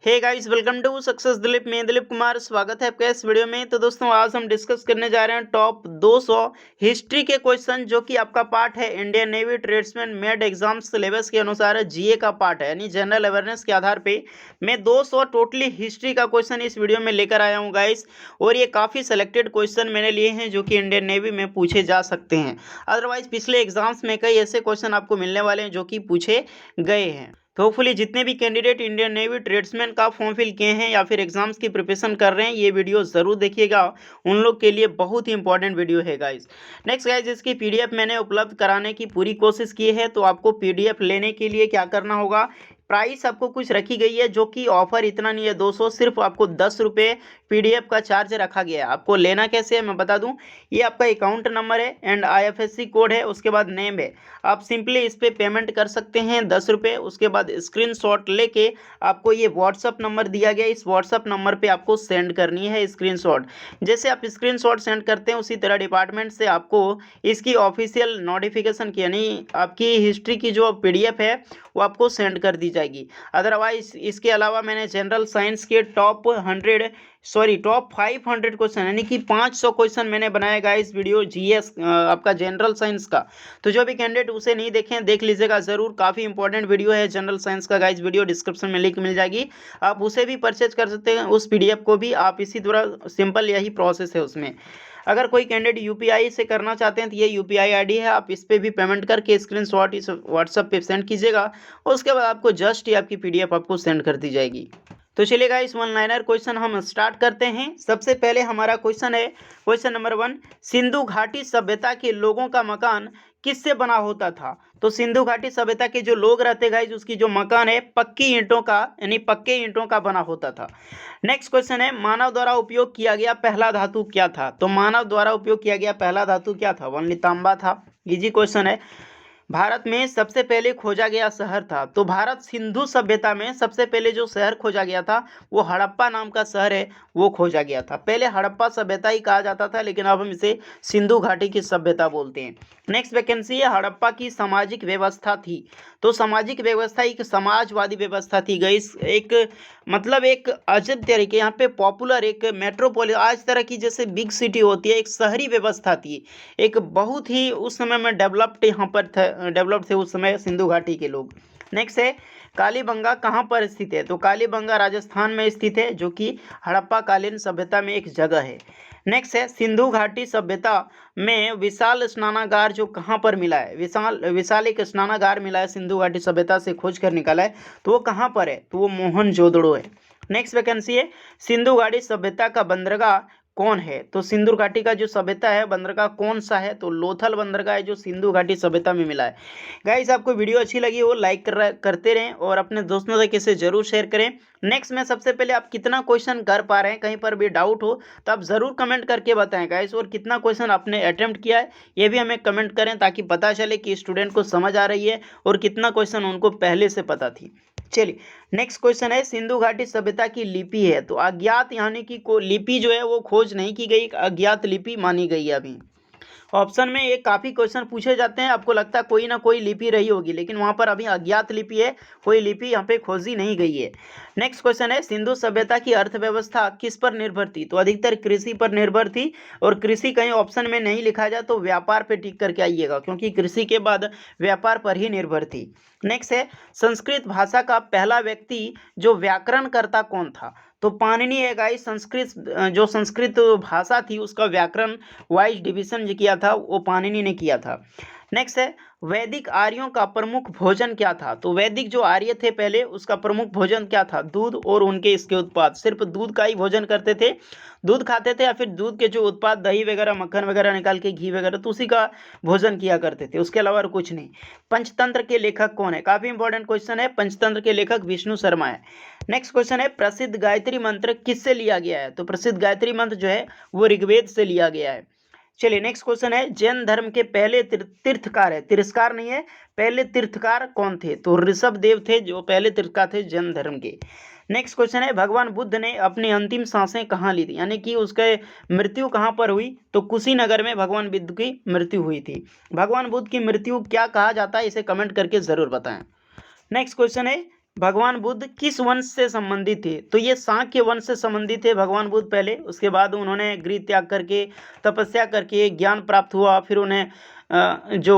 Hey guys, welcome to success Dilip. मैं दिलीप कुमार, स्वागत है आपका इस वीडियो में। तो दोस्तों, आज हम डिस्कस करने जा रहे हैं टॉप 200 हिस्ट्री के क्वेश्चन, जो कि आपका पार्ट है Indian navy tradesman made exam syllabus के अनुसार जीए का पार्ट है, यानी जनरल अवेयरनेस के आधार पे मैं 200 टोटली हिस्ट्री का क्वेश्चन इस वीडियो में लेकर आया हूँ गाइस। और ये काफ़ी सेलेक्टेड क्वेश्चन मैंने लिए हैं जो कि इंडियन नेवी में पूछे जा सकते हैं। अदरवाइज पिछले एग्जाम्स में कई ऐसे क्वेश्चन आपको मिलने वाले हैं जो कि पूछे गए हैं। तो होपफुली जितने भी कैंडिडेट इंडियन नेवी ट्रेड्समैन का फॉर्म फिल किए हैं या फिर एग्जाम्स की प्रिपरेशन कर रहे हैं, ये वीडियो ज़रूर देखिएगा। उन लोग के लिए बहुत ही इंपॉर्टेंट वीडियो है गाइज। नेक्स्ट गाइज, इसकी पीडीएफ मैंने उपलब्ध कराने की पूरी कोशिश की है। तो आपको पीडीएफ लेने के लिए क्या करना होगा, प्राइस आपको कुछ रखी गई है, जो कि ऑफर इतना नहीं है 200, सिर्फ आपको 10 रुपये पीडीएफ का चार्ज रखा गया है। आपको लेना कैसे है मैं बता दूं। ये आपका अकाउंट नंबर है एंड आईएफएससी कोड है, उसके बाद नेम है। आप सिंपली इस पर पेमेंट कर सकते हैं 10 रुपये। उसके बाद स्क्रीनशॉट लेके आपको ये व्हाट्सअप नंबर दिया गया, इस व्हाट्सअप नंबर पे आपको सेंड करनी है स्क्रीनशॉट। जैसे आप स्क्रीनशॉट सेंड करते हैं, उसी तरह डिपार्टमेंट से आपको इसकी ऑफिशियल नोटिफिकेशन की, यानी आपकी हिस्ट्री की जो पीडीएफ है वो आपको सेंड कर दी जाएगी। अदरवाइज इसके अलावा मैंने जनरल साइंस के टॉप 500 क्वेश्चन, यानी कि 500 क्वेश्चन मैंने बनाया गाइस वीडियो जीएस आपका जनरल साइंस का। तो जो भी कैंडिडेट उसे नहीं देखें, देख लीजिएगा ज़रूर। काफ़ी इंपॉर्टेंट वीडियो है जनरल साइंस का गाइस। वीडियो डिस्क्रिप्शन में लिंक मिल जाएगी, आप उसे भी परचेज कर सकते हैं। उस पीडीएफ को भी आप इसी तरह, सिंपल यही प्रोसेस है उसमें। अगर कोई कैंडिडेट यूपीआई से करना चाहते हैं तो ये यूपीआई आईडी है, आप इस पर भी पेमेंट करके स्क्रीनशॉट इस व्हाट्सएप पे सेंड कीजिएगा। और उसके बाद आपको जस्ट ही आपकी पीडीएफ आपको सेंड कर दी जाएगी। तो चलिए गाइस, वन लाइनर क्वेश्चन हम स्टार्ट करते हैं। सबसे पहले हमारा क्वेश्चन है क्वेश्चन नंबर 1, सिंधु घाटी सभ्यता के लोगों का मकान किससे बना होता था। तो सिंधु घाटी सभ्यता के जो लोग रहते गाइस, उसकी जो मकान है पक्की ईंटों का, यानी पक्के ईंटों का बना होता था। नेक्स्ट क्वेश्चन है, मानव द्वारा उपयोग किया गया पहला धातु क्या था। तो मानव द्वारा उपयोग किया गया पहला धातु क्या था, वनली तांबा था। इजी क्वेश्चन है। भारत में सबसे पहले खोजा गया शहर था। तो भारत सिंधु सभ्यता में सबसे पहले जो शहर खोजा गया था वो हड़प्पा नाम का शहर है, वो खोजा गया था। पहले हड़प्पा सभ्यता ही कहा जाता था, लेकिन अब हम इसे सिंधु घाटी की सभ्यता बोलते हैं। नेक्स्ट वैकेंसी है, हड़प्पा की सामाजिक व्यवस्था थी। तो सामाजिक व्यवस्था एक समाजवादी व्यवस्था थी गई, एक मतलब एक अजब तरीके, यहाँ पे पॉपुलर एक मेट्रोपोलिस, आज तरह की जैसे बिग सिटी होती है, एक शहरी व्यवस्था थी। एक बहुत ही उस समय में डेवलप्ड यहाँ पर डेवलप्ड थे उस समय सिंधु घाटी के लोग। नेक्स्ट है, कालीबंगा कहाँ पर स्थित है। तो कालीबंगा राजस्थान में स्थित है, जो कि हड़प्पा कालीन सभ्यता में एक जगह है। नेक्स्ट है, सिंधु घाटी सभ्यता में विशाल स्नानागार जो कहाँ पर मिला है, विशाल एक स्नानागार मिला है, सिंधु घाटी सभ्यता से खोज कर निकाला है। तो वो कहाँ पर है, तो वो मोहनजोदड़ो है। नेक्स्ट वैकेंसी है, सिंधु घाटी सभ्यता का बंदरगाह कौन है। तो सिंधु घाटी का जो सभ्यता है बंदरगाह कौन सा है, तो लोथल बंदरगाह है, जो सिंधु घाटी सभ्यता में मिला है। गाइस, आपको वीडियो अच्छी लगी हो लाइक करते रहें और अपने दोस्तों तक इसे जरूर शेयर करें। नेक्स्ट में सबसे पहले आप कितना क्वेश्चन कर पा रहे हैं, कहीं पर भी डाउट हो तो आप ज़रूर कमेंट करके बताएं गाइस। और कितना क्वेश्चन आपने अटेम्प्ट किया है ये भी हमें कमेंट करें, ताकि पता चले कि स्टूडेंट को समझ आ रही है और कितना क्वेश्चन उनको पहले से पता थी। चलिए, नेक्स्ट क्वेश्चन है, सिंधु घाटी सभ्यता की लिपि है। तो अज्ञात, यानी कि लिपि जो है वो खोज नहीं की गई, अज्ञात लिपि मानी गई है अभी। ऑप्शन में ये काफ़ी क्वेश्चन पूछे जाते हैं, आपको लगता है कोई ना कोई लिपि रही होगी, लेकिन वहाँ पर अभी अज्ञात लिपि है, कोई लिपि यहाँ पे खोजी नहीं गई है। नेक्स्ट क्वेश्चन है, सिंधु सभ्यता की अर्थव्यवस्था किस पर निर्भर थी। तो अधिकतर कृषि पर निर्भर थी। और कृषि कहीं ऑप्शन में नहीं लिखा जाए तो व्यापार पे टिक करके आइएगा, क्योंकि कृषि के बाद व्यापार पर ही निर्भर थी। नेक्स्ट है, संस्कृत भाषा का पहला व्यक्ति जो व्याकरणकर्ता कौन था। तो पाणिनि है गाइस। जो संस्कृत भाषा थी उसका व्याकरण वाइज डिवीजन जो किया था वो पाणिनि ने किया था। नेक्स्ट है, वैदिक आर्यों का प्रमुख भोजन क्या था। तो वैदिक जो आर्य थे पहले, उसका प्रमुख भोजन क्या था, दूध और उनके इसके उत्पाद, सिर्फ दूध का ही भोजन करते थे, दूध खाते थे, या फिर दूध के जो उत्पाद दही वगैरह मक्खन वगैरह निकाल के घी वगैरह, तो उसी का भोजन किया करते थे, उसके अलावा और कुछ नहीं। पंचतंत्र के लेखक कौन है, काफी इंपॉर्टेंट क्वेश्चन है। पंचतंत्र के लेखक विष्णु शर्मा है। नेक्स्ट क्वेश्चन है, प्रसिद्ध गायत्री मंत्र किससे लिया गया है। तो प्रसिद्ध गायत्री मंत्र जो है वो ऋग्वेद से लिया गया है। चलिए, नेक्स्ट क्वेश्चन है, जैन धर्म के पहले तीर्थकार है, तिरस्कार नहीं है, पहले तीर्थकार कौन थे। तो ऋषभ देव थे जो पहले तीर्थकार थे जैन धर्म के। नेक्स्ट क्वेश्चन है, भगवान बुद्ध ने अपनी अंतिम सांसें कहाँ ली थी, यानी कि उसके मृत्यु कहाँ पर हुई। तो कुशीनगर में भगवान बुद्ध की मृत्यु हुई थी। भगवान बुद्ध की मृत्यु क्या कहा जाता है, इसे कमेंट करके जरूर बताएं। नेक्स्ट क्वेश्चन है, भगवान बुद्ध किस वंश से संबंधित थे? तो ये शाक्य वंश से संबंधित थे भगवान बुद्ध पहले, उसके बाद उन्होंने गृह त्याग करके तपस्या करके ज्ञान प्राप्त हुआ, फिर उन्हें जो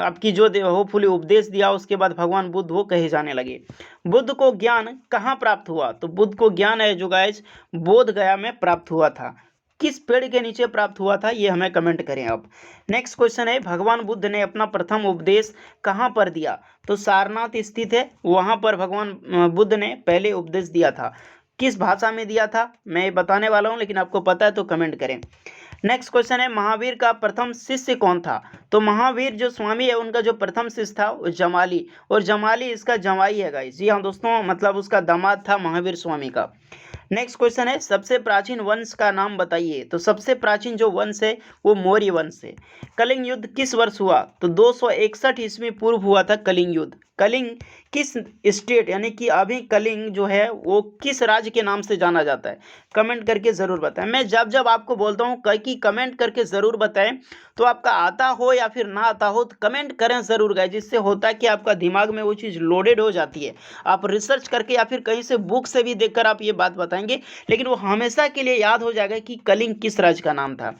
आपकी जो होपफुली उपदेश दिया, उसके बाद भगवान बुद्ध वो कहे जाने लगे। बुद्ध को ज्ञान कहाँ प्राप्त हुआ? तो बुद्ध को ज्ञान है जो गाइस बोध गया में प्राप्त हुआ था। किस पेड़ के नीचे प्राप्त हुआ था, ये हमें कमेंट करें आप। नेक्स्ट क्वेश्चन है, भगवान बुद्ध ने अपना प्रथम उपदेश कहाँ पर दिया? तो सारनाथ स्थित है, वहाँ पर भगवान बुद्ध ने पहले उपदेश दिया था। किस भाषा में दिया था, मैं बताने वाला हूँ, लेकिन आपको पता है तो कमेंट करें। नेक्स्ट क्वेश्चन है, महावीर का प्रथम शिष्य कौन था? तो महावीर जो स्वामी है उनका जो प्रथम शिष्य था वो जमाली, और जमाली इसका जमाई है गाइस। जी हाँ दोस्तों, मतलब उसका दामाद था महावीर स्वामी का। नेक्स्ट क्वेश्चन है, सबसे प्राचीन वंश का नाम बताइए? तो सबसे प्राचीन जो वंश है वो मौर्य वंश है। कलिंग युद्ध किस वर्ष हुआ? तो 261 ईस्वी पूर्व हुआ था कलिंग युद्ध। कलिंग किस स्टेट यानी कि अभी कलिंग जो है वो किस राज्य के नाम से जाना जाता है? कमेंट करके ज़रूर बताएं। मैं जब जब आपको बोलता हूँ कि कमेंट करके ज़रूर बताएं, तो आपका आता हो या फिर ना आता हो तो कमेंट करें ज़रूर गाइस, जिससे होता है कि आपका दिमाग में वो चीज़ लोडेड हो जाती है। आप रिसर्च करके या फिर कहीं से बुक से भी देखकर आप ये बात बताएंगे, लेकिन वो हमेशा के लिए याद हो जाएगा कि कलिंग किस राज्य का नाम था।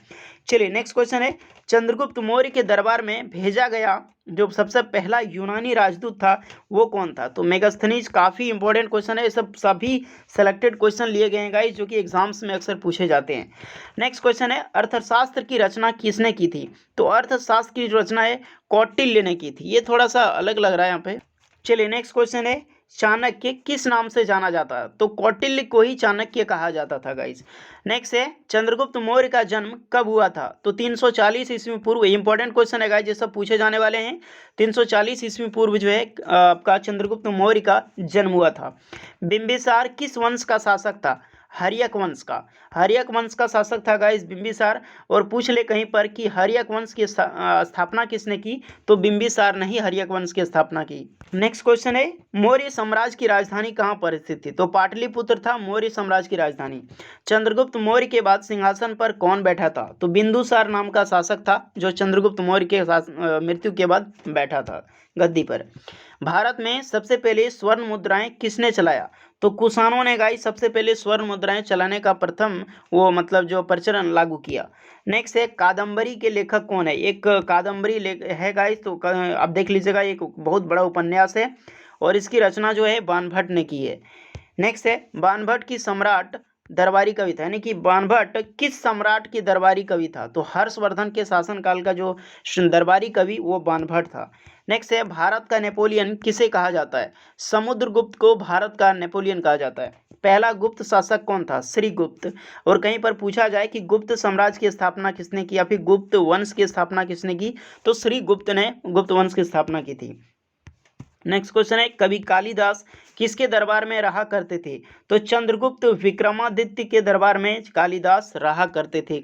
चलिए नेक्स्ट क्वेश्चन है, चंद्रगुप्त मौर्य के दरबार में भेजा गया जो सबसे पहला यूनानी राजदूत था वो कौन था? तो मेगास्थनीज। काफ़ी इंपॉर्टेंट क्वेश्चन है, ये सब सभी सेलेक्टेड क्वेश्चन लिए गए हैं गाइस, जो कि एग्जाम्स में अक्सर पूछे जाते हैं। नेक्स्ट क्वेश्चन है, अर्थशास्त्र की रचना किसने की थी? तो अर्थशास्त्र की जो रचना है कौटिल्य ने की थी। ये थोड़ा सा अलग लग रहा है यहाँ पे। चलिए नेक्स्ट क्वेश्चन है, चाणक्य किस नाम से जाना जाता है? तो कौटिल्य को ही चाणक्य कहा जाता था गाइस। नेक्स्ट है, चंद्रगुप्त मौर्य का जन्म कब हुआ था? तो 340 ईस्वी पूर्व। इंपॉर्टेंट क्वेश्चन है गाइस, ये सब पूछे जाने वाले हैं। 340 ईस्वी पूर्व जो है आपका चंद्रगुप्त मौर्य का जन्म हुआ था। बिंबिसार किस वंश का शासक था? हर्यक वंश का। हर्यक वंश का शासक था गाइस बिंबिसार। और पूछ ले कहीं पर कि हर्यक वंश की स्थापना किसने की? तो बिंबिसार ने ही हर्यक वंश की स्थापना की। नेक्स्ट क्वेश्चन है, मौर्य साम्राज्य की राजधानी कहाँ पर स्थित थी? तो पाटलिपुत्र था मौर्य साम्राज्य की राजधानी। चंद्रगुप्त मौर्य के बाद सिंहासन पर कौन बैठा था? तो बिंदुसार नाम का शासक था जो चंद्रगुप्त मौर्य के मृत्यु के बाद बैठा था गद्दी पर। भारत में सबसे पहले स्वर्ण मुद्राएं किसने चलाया? तो कुषाणों ने गाइस सबसे पहले स्वर्ण मुद्राएं चलाने का प्रथम वो मतलब जो प्रचलन लागू किया। नेक्स्ट है, कादम्बरी के लेखक कौन है? एक कादम्बरी है गाइस, तो आप देख लीजिएगा, एक बहुत बड़ा उपन्यास है और इसकी रचना जो है बाणभट्ट ने की है। नेक्स्ट है, बाणभट्ट की सम्राट दरबारी कवि था, यानी कि बाणभट्ट किस सम्राट की दरबारी कवि था? तो हर्षवर्धन के शासनकाल का जो दरबारी कवि वो बाणभट्ट था। नेक्स्ट है, भारत का नेपोलियन किसे कहा जाता है? समुद्रगुप्त को भारत का नेपोलियन कहा जाता है। पहला गुप्त शासक कौन था? श्रीगुप्त। और कहीं पर पूछा जाए कि गुप्त साम्राज्य की स्थापना किसने की या फिर गुप्त वंश की स्थापना किसने की, तो श्रीगुप्त ने गुप्त वंश की स्थापना की थी। नेक्स्ट क्वेश्चन है, कवि कालिदास किसके दरबार में रहा करते थे? तो चंद्रगुप्त विक्रमादित्य के दरबार में कालिदास रहा करते थे।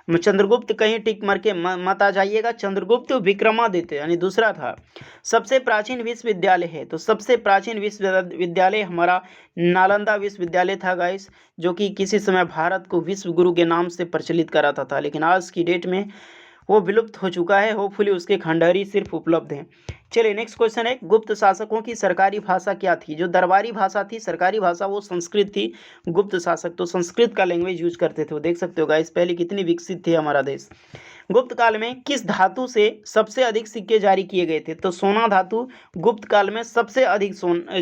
चंद्रगुप्त कहीं टिक मार के मत आ जाइएगा, चंद्रगुप्त विक्रमादित्य यानी दूसरा था। सबसे प्राचीन विश्वविद्यालय है, तो सबसे प्राचीन विश्वविद्यालय हमारा नालंदा विश्वविद्यालय था गाइस, जो कि किसी समय भारत को विश्व गुरु के नाम से प्रचलित कराता था, लेकिन आज की डेट में वो विलुप्त हो चुका है। होपफुली उसके खंडहर सिर्फ उपलब्ध हैं। चलिए नेक्स्ट क्वेश्चन है, गुप्त शासकों की सरकारी भाषा क्या थी? जो दरबारी भाषा थी, सरकारी भाषा, वो संस्कृत थी। गुप्त शासक तो संस्कृत का लैंग्वेज यूज करते थे। वो देख सकते हो गाइस, पहले कितनी विकसित थे हमारा देश। गुप्त काल में किस धातु से सबसे अधिक सिक्के जारी किए गए थे? तो सोना धातु गुप्त काल में सबसे अधिक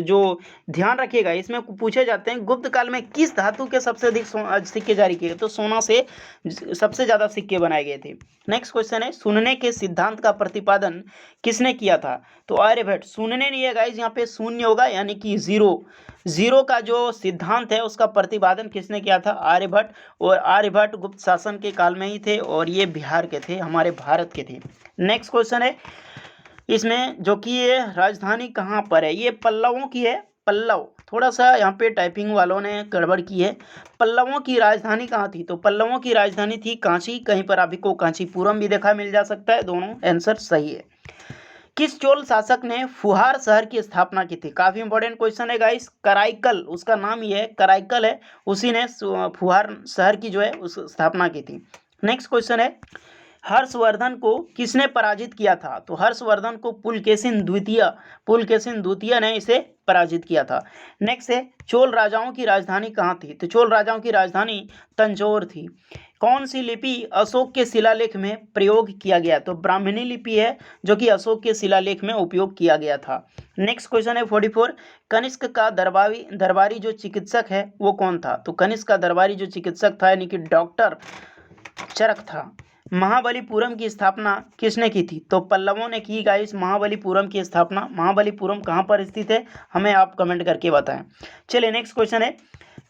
जो ध्यान रखिएगा इसमें पूछे जाते हैं गुप्त काल में किस धातु के सबसे अधिक सिक्के जारी किए गए, तो सोना से सबसे ज़्यादा सिक्के बनाए गए थे। नेक्स्ट क्वेश्चन है, सुनने के सिद्धांत का प्रतिपादन किसने किया था? तो आर्यभट्ट। सुनने नहीं है गाइस, यहाँ पे शून्य होगा, यानी कि जीरो का जो सिद्धांत है उसका प्रतिपादन किसने किया था? आर्यभट्ट। और आर्यभट्ट गुप्त शासन के काल में ही थे और ये बिहार के थे, हमारे भारत के थे। नेक्स्ट क्वेश्चन है, इसमें जो कि ये राजधानी कहाँ पर है? ये पल्लवों की है। पल्लव, थोड़ा सा यहाँ पे टाइपिंग वालों ने गड़बड़ की है। पल्लवों की राजधानी कहाँ थी? तो पल्लवों की राजधानी थी कांची। कहीं पर आपको कांचीपुरम भी देखा मिल जा सकता है। दोनों आंसर सही है। किस चोल शासक ने फुहार शहर की स्थापना की थी? काफी इंपॉर्टेंट क्वेश्चन है गाइस। कराईकल, उसका नाम ये है, कराईकल है, उसी ने फुहार शहर की जो है उस स्थापना की थी। नेक्स्ट क्वेश्चन है, हर्षवर्धन को किसने पराजित किया था? तो हर्षवर्धन को पुलकेशिन द्वितीय ने इसे पराजित किया था। नेक्स्ट है, चोल राजाओं की राजधानी कहाँ थी? तो चोल राजाओं की राजधानी तंजौर थी। कौन सी लिपि अशोक के शिलालेख में प्रयोग किया गया? तो ब्राह्मणी लिपि है जो कि अशोक के शिलालेख में उपयोग किया गया था। नेक्स्ट क्वेश्चन है 44, कनिष्क का दरबारी जो चिकित्सक है वो कौन था? तो कनिष्क का दरबारी जो चिकित्सक था यानी कि डॉक्टर चरक था। महाबलीपुरम की स्थापना किसने की थी? तो पल्लवों ने की गाइस महाबलीपुरम की स्थापना। महाबलीपुरम कहाँ पर स्थित है हमें आप कमेंट करके बताएं। चलिए नेक्स्ट क्वेश्चन है,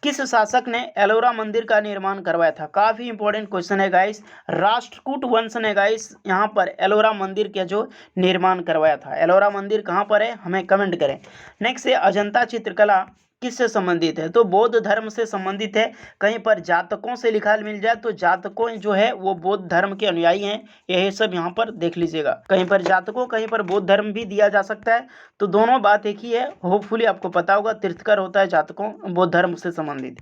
किस शासक ने एलोरा मंदिर का निर्माण करवाया था? काफी इंपॉर्टेंट क्वेश्चन है गाइस। राष्ट्रकूट वंश ने गाइस यहाँ पर एलोरा मंदिर का जो निर्माण करवाया था। एलोरा मंदिर कहाँ पर है हमें कमेंट करें। नेक्स्ट है, अजंता चित्रकला किससे संबंधित है? तो बौद्ध धर्म से संबंधित है। कहीं पर जातकों से लिखा मिल जाए तो जातकों जो है वो बौद्ध धर्म के अनुयायी हैं, यही सब यहाँ पर देख लीजिएगा। कहीं पर जातकों कहीं पर बौद्ध धर्म भी दिया जा सकता है, तो दोनों बात एक ही है। होपफुली आपको पता होगा, तीर्थकर होता है जातकों बौद्ध धर्म से संबंधित।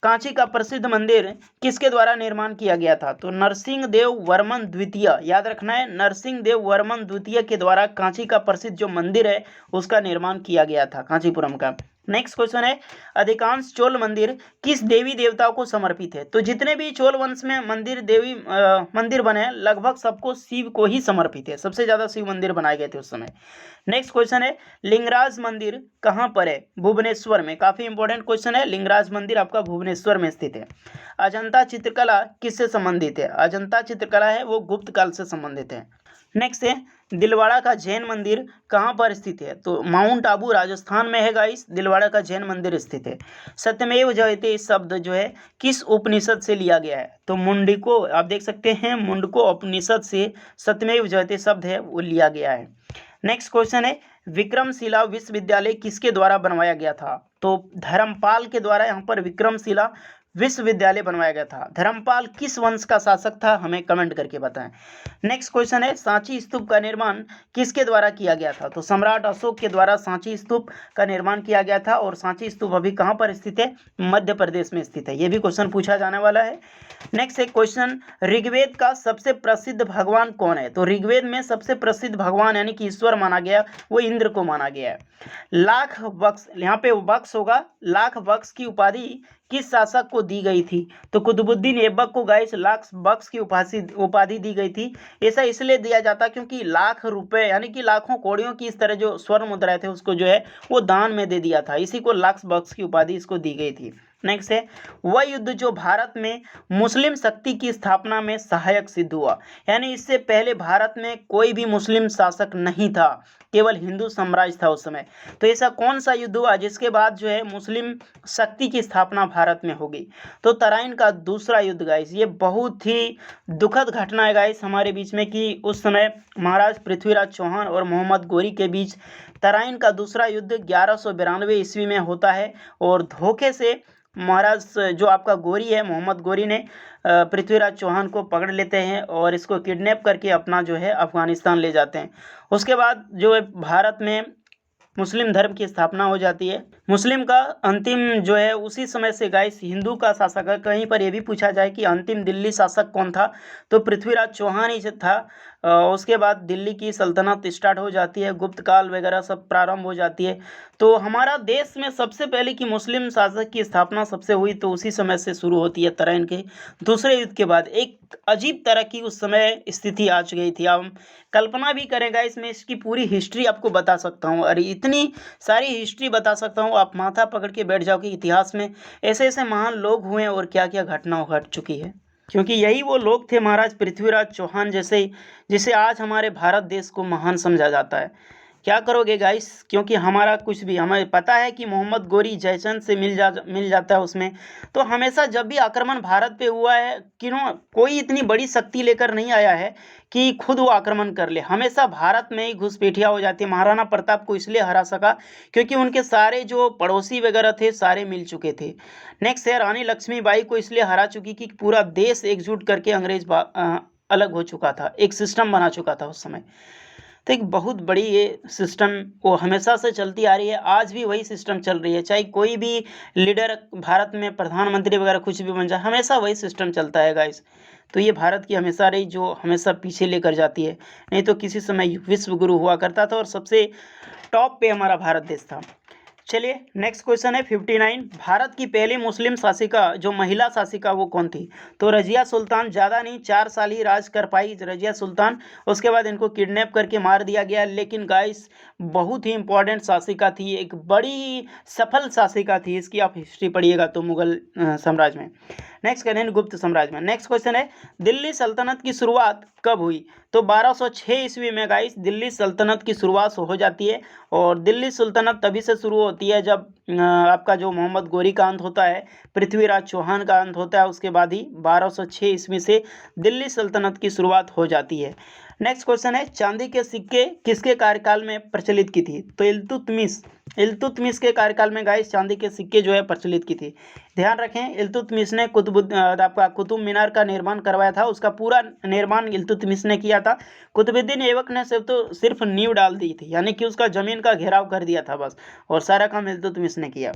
कांची का प्रसिद्ध मंदिर किसके द्वारा निर्माण किया गया था? तो नरसिंह देव वर्मन द्वितीय, याद रखना है, नरसिंह देव वर्मन द्वितीय के द्वारा कांची का प्रसिद्ध जो मंदिर है उसका निर्माण किया गया था, कांचीपुरम का। नेक्स्ट क्वेश्चन है, अधिकांश चोल मंदिर किस देवी देवताओं को समर्पित है? तो जितने भी चोल वंश में मंदिर बने हैं लगभग सबको शिव को ही समर्पित है। सबसे ज्यादा शिव मंदिर बनाए गए थे उस समय। नेक्स्ट क्वेश्चन है, लिंगराज मंदिर कहाँ पर है? भुवनेश्वर में। काफी इंपॉर्टेंट क्वेश्चन है, लिंगराज मंदिर आपका भुवनेश्वर में स्थित है। अजंता चित्रकला किससे संबंधित है? अजंता चित्रकला है वो गुप्त काल से संबंधित है। नेक्स्ट है, दिलवाड़ा का जैन मंदिर कहाँ पर स्थित है? तो माउंट आबू राजस्थान में है गाइस, दिलवाड़ा का जैन मंदिर स्थित है। सत्यमेव जयते शब्द जो है किस उपनिषद से लिया गया है? तो मुंडको, आप देख सकते हैं मुंडको उपनिषद से सत्यमेव जयते शब्द है वो लिया गया है। नेक्स्ट क्वेश्चन है, विक्रमशिला विश्वविद्यालय किसके द्वारा बनवाया गया था? तो धर्मपाल के द्वारा यहाँ पर विक्रमशिला विश्वविद्यालय बनवाया गया था। धर्मपाल किस वंश का शासक था हमें कमेंट करके बताएं। नेक्स्ट क्वेश्चन है, सांची स्तूप का निर्माण किसके द्वारा किया गया था? तो सम्राट अशोक के द्वारा सांची स्तूप का निर्माण किया गया था। और सांची स्तूप अभी कहाँ पर स्थित है? मध्य प्रदेश में स्थित है। ये भी क्वेश्चन पूछा जाने वाला है। नेक्स्ट एक क्वेश्चन, ऋग्वेद का सबसे प्रसिद्ध भगवान कौन है? तो ऋग्वेद में सबसे प्रसिद्ध भगवान यानी कि ईश्वर माना गया वो इंद्र को माना गया है। लाख वक्स, यहाँ पे वक्स होगा, लाख वक्स की उपाधि किस शासक को दी गई थी? तो कुतुबुद्दीन ऐबक को गाइस लाख वक्स की उपाधि दी गई थी। ऐसा इसलिए दिया जाता क्योंकि लाख रुपए यानी कि लाखों कौड़ियों की इस तरह जो स्वर्ण मुद्राएं थे उसको जो है वो दान में दे दिया था, इसी को लाख वक्स की उपाधि इसको दी गई थी। नेक्स्ट है, वह युद्ध जो भारत में मुस्लिम शक्ति की स्थापना में सहायक सिद्ध हुआ, यानी इससे पहले भारत में कोई भी मुस्लिम शासक नहीं था, केवल हिंदू साम्राज्य था उस समय। तो ऐसा कौन सा युद्ध हुआ जिसके बाद जो है मुस्लिम शक्ति की स्थापना भारत में होगी? तो तराइन का दूसरा युद्ध गाइस, ये बहुत ही दुखद घटना है गाइस हमारे बीच में कि उस समय महाराज पृथ्वीराज चौहान और मोहम्मद गोरी के बीच तराइन का दूसरा युद्ध 1192 ईस्वी में होता है। और धोखे से महाराज जो आपका गोरी है, मोहम्मद गोरी ने पृथ्वीराज चौहान को पकड़ लेते हैं और इसको किडनैप करके अपना जो है अफगानिस्तान ले जाते हैं। उसके बाद जो है भारत में मुस्लिम धर्म की स्थापना हो जाती है। मुस्लिम का अंतिम जो है उसी समय से गाइस हिंदू का शासक है। कहीं पर यह भी पूछा जाए कि अंतिम दिल्ली शासक कौन था, तो पृथ्वीराज चौहान ही था। उसके बाद दिल्ली की सल्तनत स्टार्ट हो जाती है, गुप्त काल वगैरह सब प्रारंभ हो जाती है। तो हमारा देश में सबसे पहले कि मुस्लिम शासक की स्थापना सबसे हुई तो उसी समय से शुरू होती है। तराइन के दूसरे युद्ध के बाद एक अजीब तरह की उस समय स्थिति आ गई थी। हम कल्पना भी करेगा इसमें, इसकी पूरी हिस्ट्री आपको बता सकता हूँ और इतनी सारी हिस्ट्री बता सकता हूँ, आप माथा पकड़ के बैठ जाओ कि इतिहास में ऐसे ऐसे महान लोग हुए और क्या क्या घटना घट चुकी है। क्योंकि यही वो लोग थे महाराज पृथ्वीराज चौहान जैसे, जिसे आज हमारे भारत देश को महान समझा जाता है। क्या करोगे गाइस, क्योंकि हमारा कुछ भी, हमें पता है कि मोहम्मद गोरी जयचंद से मिल जाता है उसमें। तो हमेशा जब भी आक्रमण भारत पे हुआ है, क्यों कोई इतनी बड़ी शक्ति लेकर नहीं आया है कि खुद वो आक्रमण कर ले। हमेशा भारत में ही घुसपैठिया हो जाती है। महाराणा प्रताप को इसलिए हरा सका क्योंकि उनके सारे जो पड़ोसी वगैरह थे सारे मिल चुके थे। नेक्स्ट है, रानी लक्ष्मीबाई को इसलिए हरा चुकी कि पूरा देश एकजुट करके अंग्रेज अलग हो चुका था, एक सिस्टम बना चुका था उस समय। तो एक बहुत बड़ी ये सिस्टम वो हमेशा से चलती आ रही है, आज भी वही सिस्टम चल रही है। चाहे कोई भी लीडर भारत में प्रधानमंत्री वगैरह कुछ भी बन जाए, हमेशा वही सिस्टम चलता है गाइस। तो ये भारत की हमेशा रही जो हमेशा पीछे लेकर जाती है। नहीं तो किसी समय विश्व गुरु हुआ करता था और सबसे टॉप पे हमारा भारत देश था। चलिए नेक्स्ट क्वेश्चन है 59। भारत की पहली मुस्लिम शासिका जो महिला शासिका वो कौन थी? तो रजिया सुल्तान। ज़्यादा नहीं, 4 साल ही राज कर पाई रजिया सुल्तान, उसके बाद इनको किडनैप करके मार दिया गया। लेकिन गाइस बहुत ही इंपॉर्टेंट शासिका थी, एक बड़ी सफल शासिका थी, इसकी आप हिस्ट्री पढ़िएगा तो मुगल साम्राज्य में। नेक्स्ट करें गुप्त साम्राज्य में। नेक्स्ट क्वेश्चन है दिल्ली सल्तनत की शुरुआत कब हुई? तो 1206 ईस्वी में गाइस दिल्ली सल्तनत की शुरुआत हो जाती है। और दिल्ली सल्तनत तभी से शुरू होती है जब आपका जो मोहम्मद गोरी का अंत होता है, पृथ्वीराज चौहान का अंत होता है, उसके बाद ही 1206 ईस्वी से दिल्ली सल्तनत की शुरुआत हो जाती है। नेक्स्ट क्वेश्चन है चांदी के सिक्के किसके कार्यकाल में प्रचलित की थी? तो इल्तुतमिश के कार्यकाल में गाइस चांदी के सिक्के जो है प्रचलित की थी। ध्यान रखें, इल्तुतमिश ने आपका कुतुब मीनार का निर्माण करवाया था, उसका पूरा निर्माण इल्तुतमिश ने किया था। कुतुबुद्दीन ऐबक ने सिर्फ नींव डाल दी थी, यानी कि उसका जमीन का घेराव कर दिया था बस, और सारा काम इल्तुतमिश ने किया।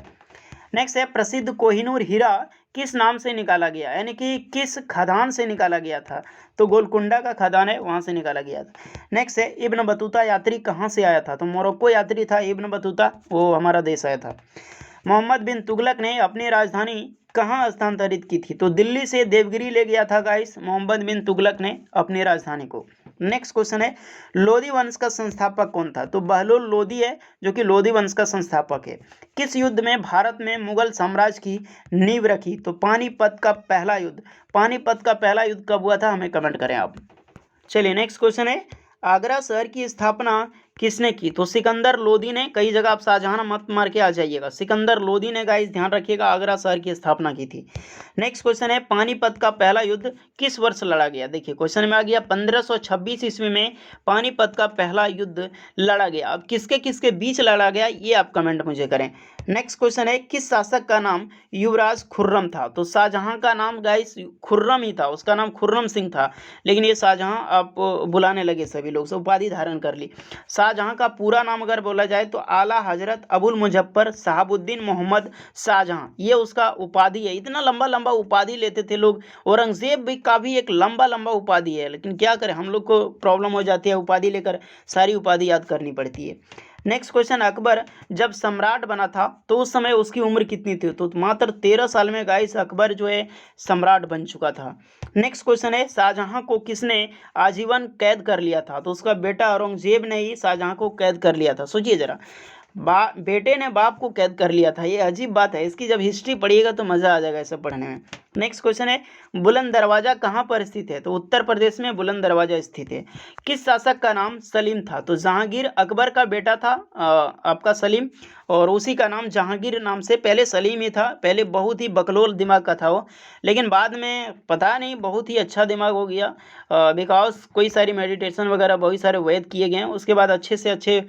नेक्स्ट है प्रसिद्ध कोहिनूर हीरा किस नाम से निकाला गया, यानी कि किस खदान से निकाला गया था? तो गोलकुंडा का खदान है, वहां से निकाला गया था। नेक्स्ट है इब्न बतूता यात्री कहाँ से आया था? तो मोरक्को यात्री था इब्न बतूता, वो हमारा देश आया था। मोहम्मद बिन तुगलक ने अपनी राजधानी कहाँ स्थानांतरित की थी? तो दिल्ली से देवगिरी ले गया था गाइस मोहम्मद बिन तुगलक ने अपनी राजधानी को। नेक्स्ट क्वेश्चन है लोधी वंश का संस्थापक कौन था? तो बहलोल लोधी है जो कि लोधी वंश का संस्थापक है। किस युद्ध में भारत में मुगल साम्राज्य की नींव रखी? तो पानीपत का पहला युद्ध। पानीपत का पहला युद्ध कब हुआ था, हमें कमेंट करें आप। चलिए नेक्स्ट क्वेश्चन है आगरा शहर की स्थापना किसने की? तो सिकंदर लोधी ने। कई जगह आप शाहजहां मत मार के आ जाइएगा, सिकंदर लोधी ने गाइस ध्यान रखिएगा आगरा शहर की स्थापना की थी। नेक्स्ट क्वेश्चन है पानीपत का पहला युद्ध किस वर्ष लड़ा गया? देखिए क्वेश्चन में आ गया 1526 ईस्वी में पानीपत का पहला युद्ध लड़ा गया। अब किसके किसके बीच लड़ा गया ये आप कमेंट मुझे करें। नेक्स्ट क्वेश्चन है किस शासक का नाम युवराज खुर्रम था? तो शाहजहां का नाम गाइस खुर्रम ही था, उसका नाम खुर्रम सिंह था, लेकिन ये शाहजहां आप बुलाने लगे सभी लोग से, उपाधि धारण कर ली। शाहजहां का पूरा नाम अगर बोला जाए तो आला हजरत अबुल मुजफ्फर शहाबुद्दीन मोहम्मद शाहजहां, ये उसका उपाधि है। इतना लंबा लंबा उपाधि लेते थे लोग। औरंगजेब भी का भी एक लंबा लंबा उपाधि है, लेकिन क्या करें हम लोग को प्रॉब्लम हो जाती है, उपाधि लेकर सारी उपाधि याद करनी पड़ती है। नेक्स्ट क्वेश्चन अकबर जब सम्राट बना था तो उस समय उसकी उम्र कितनी थी? तो मात्र 13 साल में गाइस अकबर जो है सम्राट बन चुका था। नेक्स्ट क्वेश्चन है शाहजहां को किसने आजीवन कैद कर लिया था? तो उसका बेटा औरंगजेब ने ही शाहजहां को कैद कर लिया था। सोचिए जरा, बेटे ने बाप को कैद कर लिया था, ये अजीब बात है। इसकी जब हिस्ट्री पढ़िएगा तो मज़ा आ जाएगा इसे पढ़ने में। नेक्स्ट क्वेश्चन है बुलंद दरवाजा कहाँ पर स्थित है? तो उत्तर प्रदेश में बुलंद दरवाजा स्थित है। किस शासक का नाम सलीम था? तो जहांगीर अकबर का बेटा था आपका सलीम, और उसी का नाम जहांगीर नाम से पहले सलीम ही था। पहले बहुत ही बकलोल दिमाग का था वो, लेकिन बाद में पता नहीं बहुत ही अच्छा दिमाग हो गया, बिकॉज कोई सारी मेडिटेशन वगैरह बहुत सारे वेद किए गए हैं, उसके बाद अच्छे से अच्छे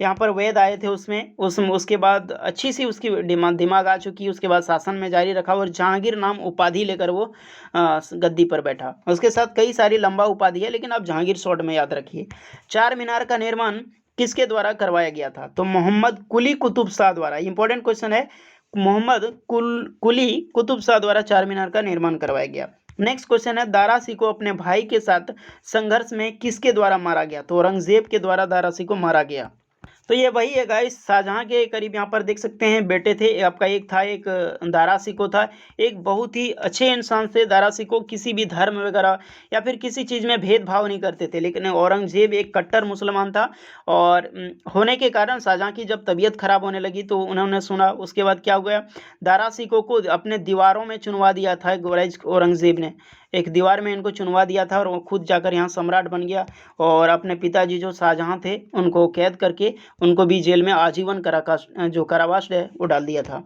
यहाँ पर वेद आए थे उसके बाद अच्छी सी उसकी दिमाग आ चुकी, उसके बाद शासन में जारी रखा और जहांगीर नाम उपाधि लेकर वो गद्दी पर बैठा। उसके साथ कई सारी लंबा उपाधि है, लेकिन आप जहांगीर शॉर्ट में याद रखिए। चार मीनार का निर्माण किसके द्वारा करवाया गया था? तो मोहम्मद कुली कुतुब शाह द्वारा। इंपॉर्टेंट क्वेश्चन है, मोहम्मद कुली कुतुब शाह द्वारा चार मीनार का निर्माण करवाया गया। नेक्स्ट क्वेश्चन है दारा सिको अपने भाई के साथ संघर्ष में किसके द्वारा मारा गया? तो औरंगजेब के द्वारा दारा सिको मारा गया। तो ये वही है गाइस, शाहजहां के करीब यहाँ पर देख सकते हैं बेटे थे, आपका एक था एक दारा सिको था, एक बहुत ही अच्छे इंसान थे दारा सिको, किसी भी धर्म वगैरह या फिर किसी चीज़ में भेदभाव नहीं करते थे। लेकिन औरंगजेब एक कट्टर मुसलमान था, और होने के कारण शाहजहां की जब तबीयत खराब होने लगी तो उन्होंने सुना, उसके बाद क्या हुआ, दारा सिको को अपने दीवारों में चुनवा दिया था औरंगजेब ने, एक दीवार में इनको चुनवा दिया था, और वो खुद जाकर यहाँ सम्राट बन गया, और अपने पिताजी जो शाहजहां थे उनको कैद करके उनको भी जेल में आजीवन कारावास है वो डाल दिया था।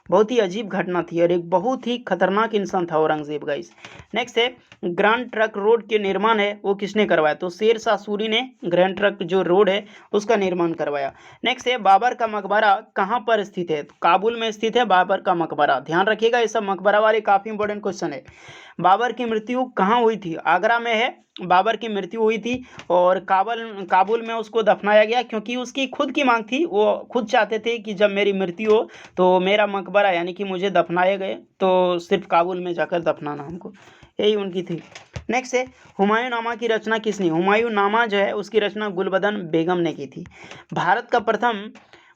बहुत ही अजीब घटना थी और एक बहुत ही खतरनाक इंसान था औरंगजेब गाइस। नेक्स्ट है ग्रैंड ट्रंक रोड के निर्माण है वो किसने करवाया? तो शेर शाह सूरी ने ग्रैंड ट्रंक जो रोड है उसका निर्माण करवाया। नेक्स्ट है बाबर का मकबरा कहाँ पर स्थित है? तो काबुल में स्थित है बाबर का मकबरा। ध्यान रखिएगा, ये सब मकबरा वाले काफी इंपॉर्टेंट क्वेश्चन है। बाबर की मृत्यु कहाँ हुई थी? आगरा में है बाबर की मृत्यु हुई थी और काबुल में उसको दफनाया गया, क्योंकि उसकी खुद की मांग थी। वो खुद चाहते थे कि जब मेरी मृत्यु हो तो मेरा मकबरा यानी कि मुझे दफनाए गए तो सिर्फ काबुल में जाकर दफनाना हमको, यही उनकी थी। नेक्स्ट है हुमायूं नामा की रचना किसने? हुमायूं नामा जो है उसकी रचना गुलबदन बेगम ने की थी। भारत का प्रथम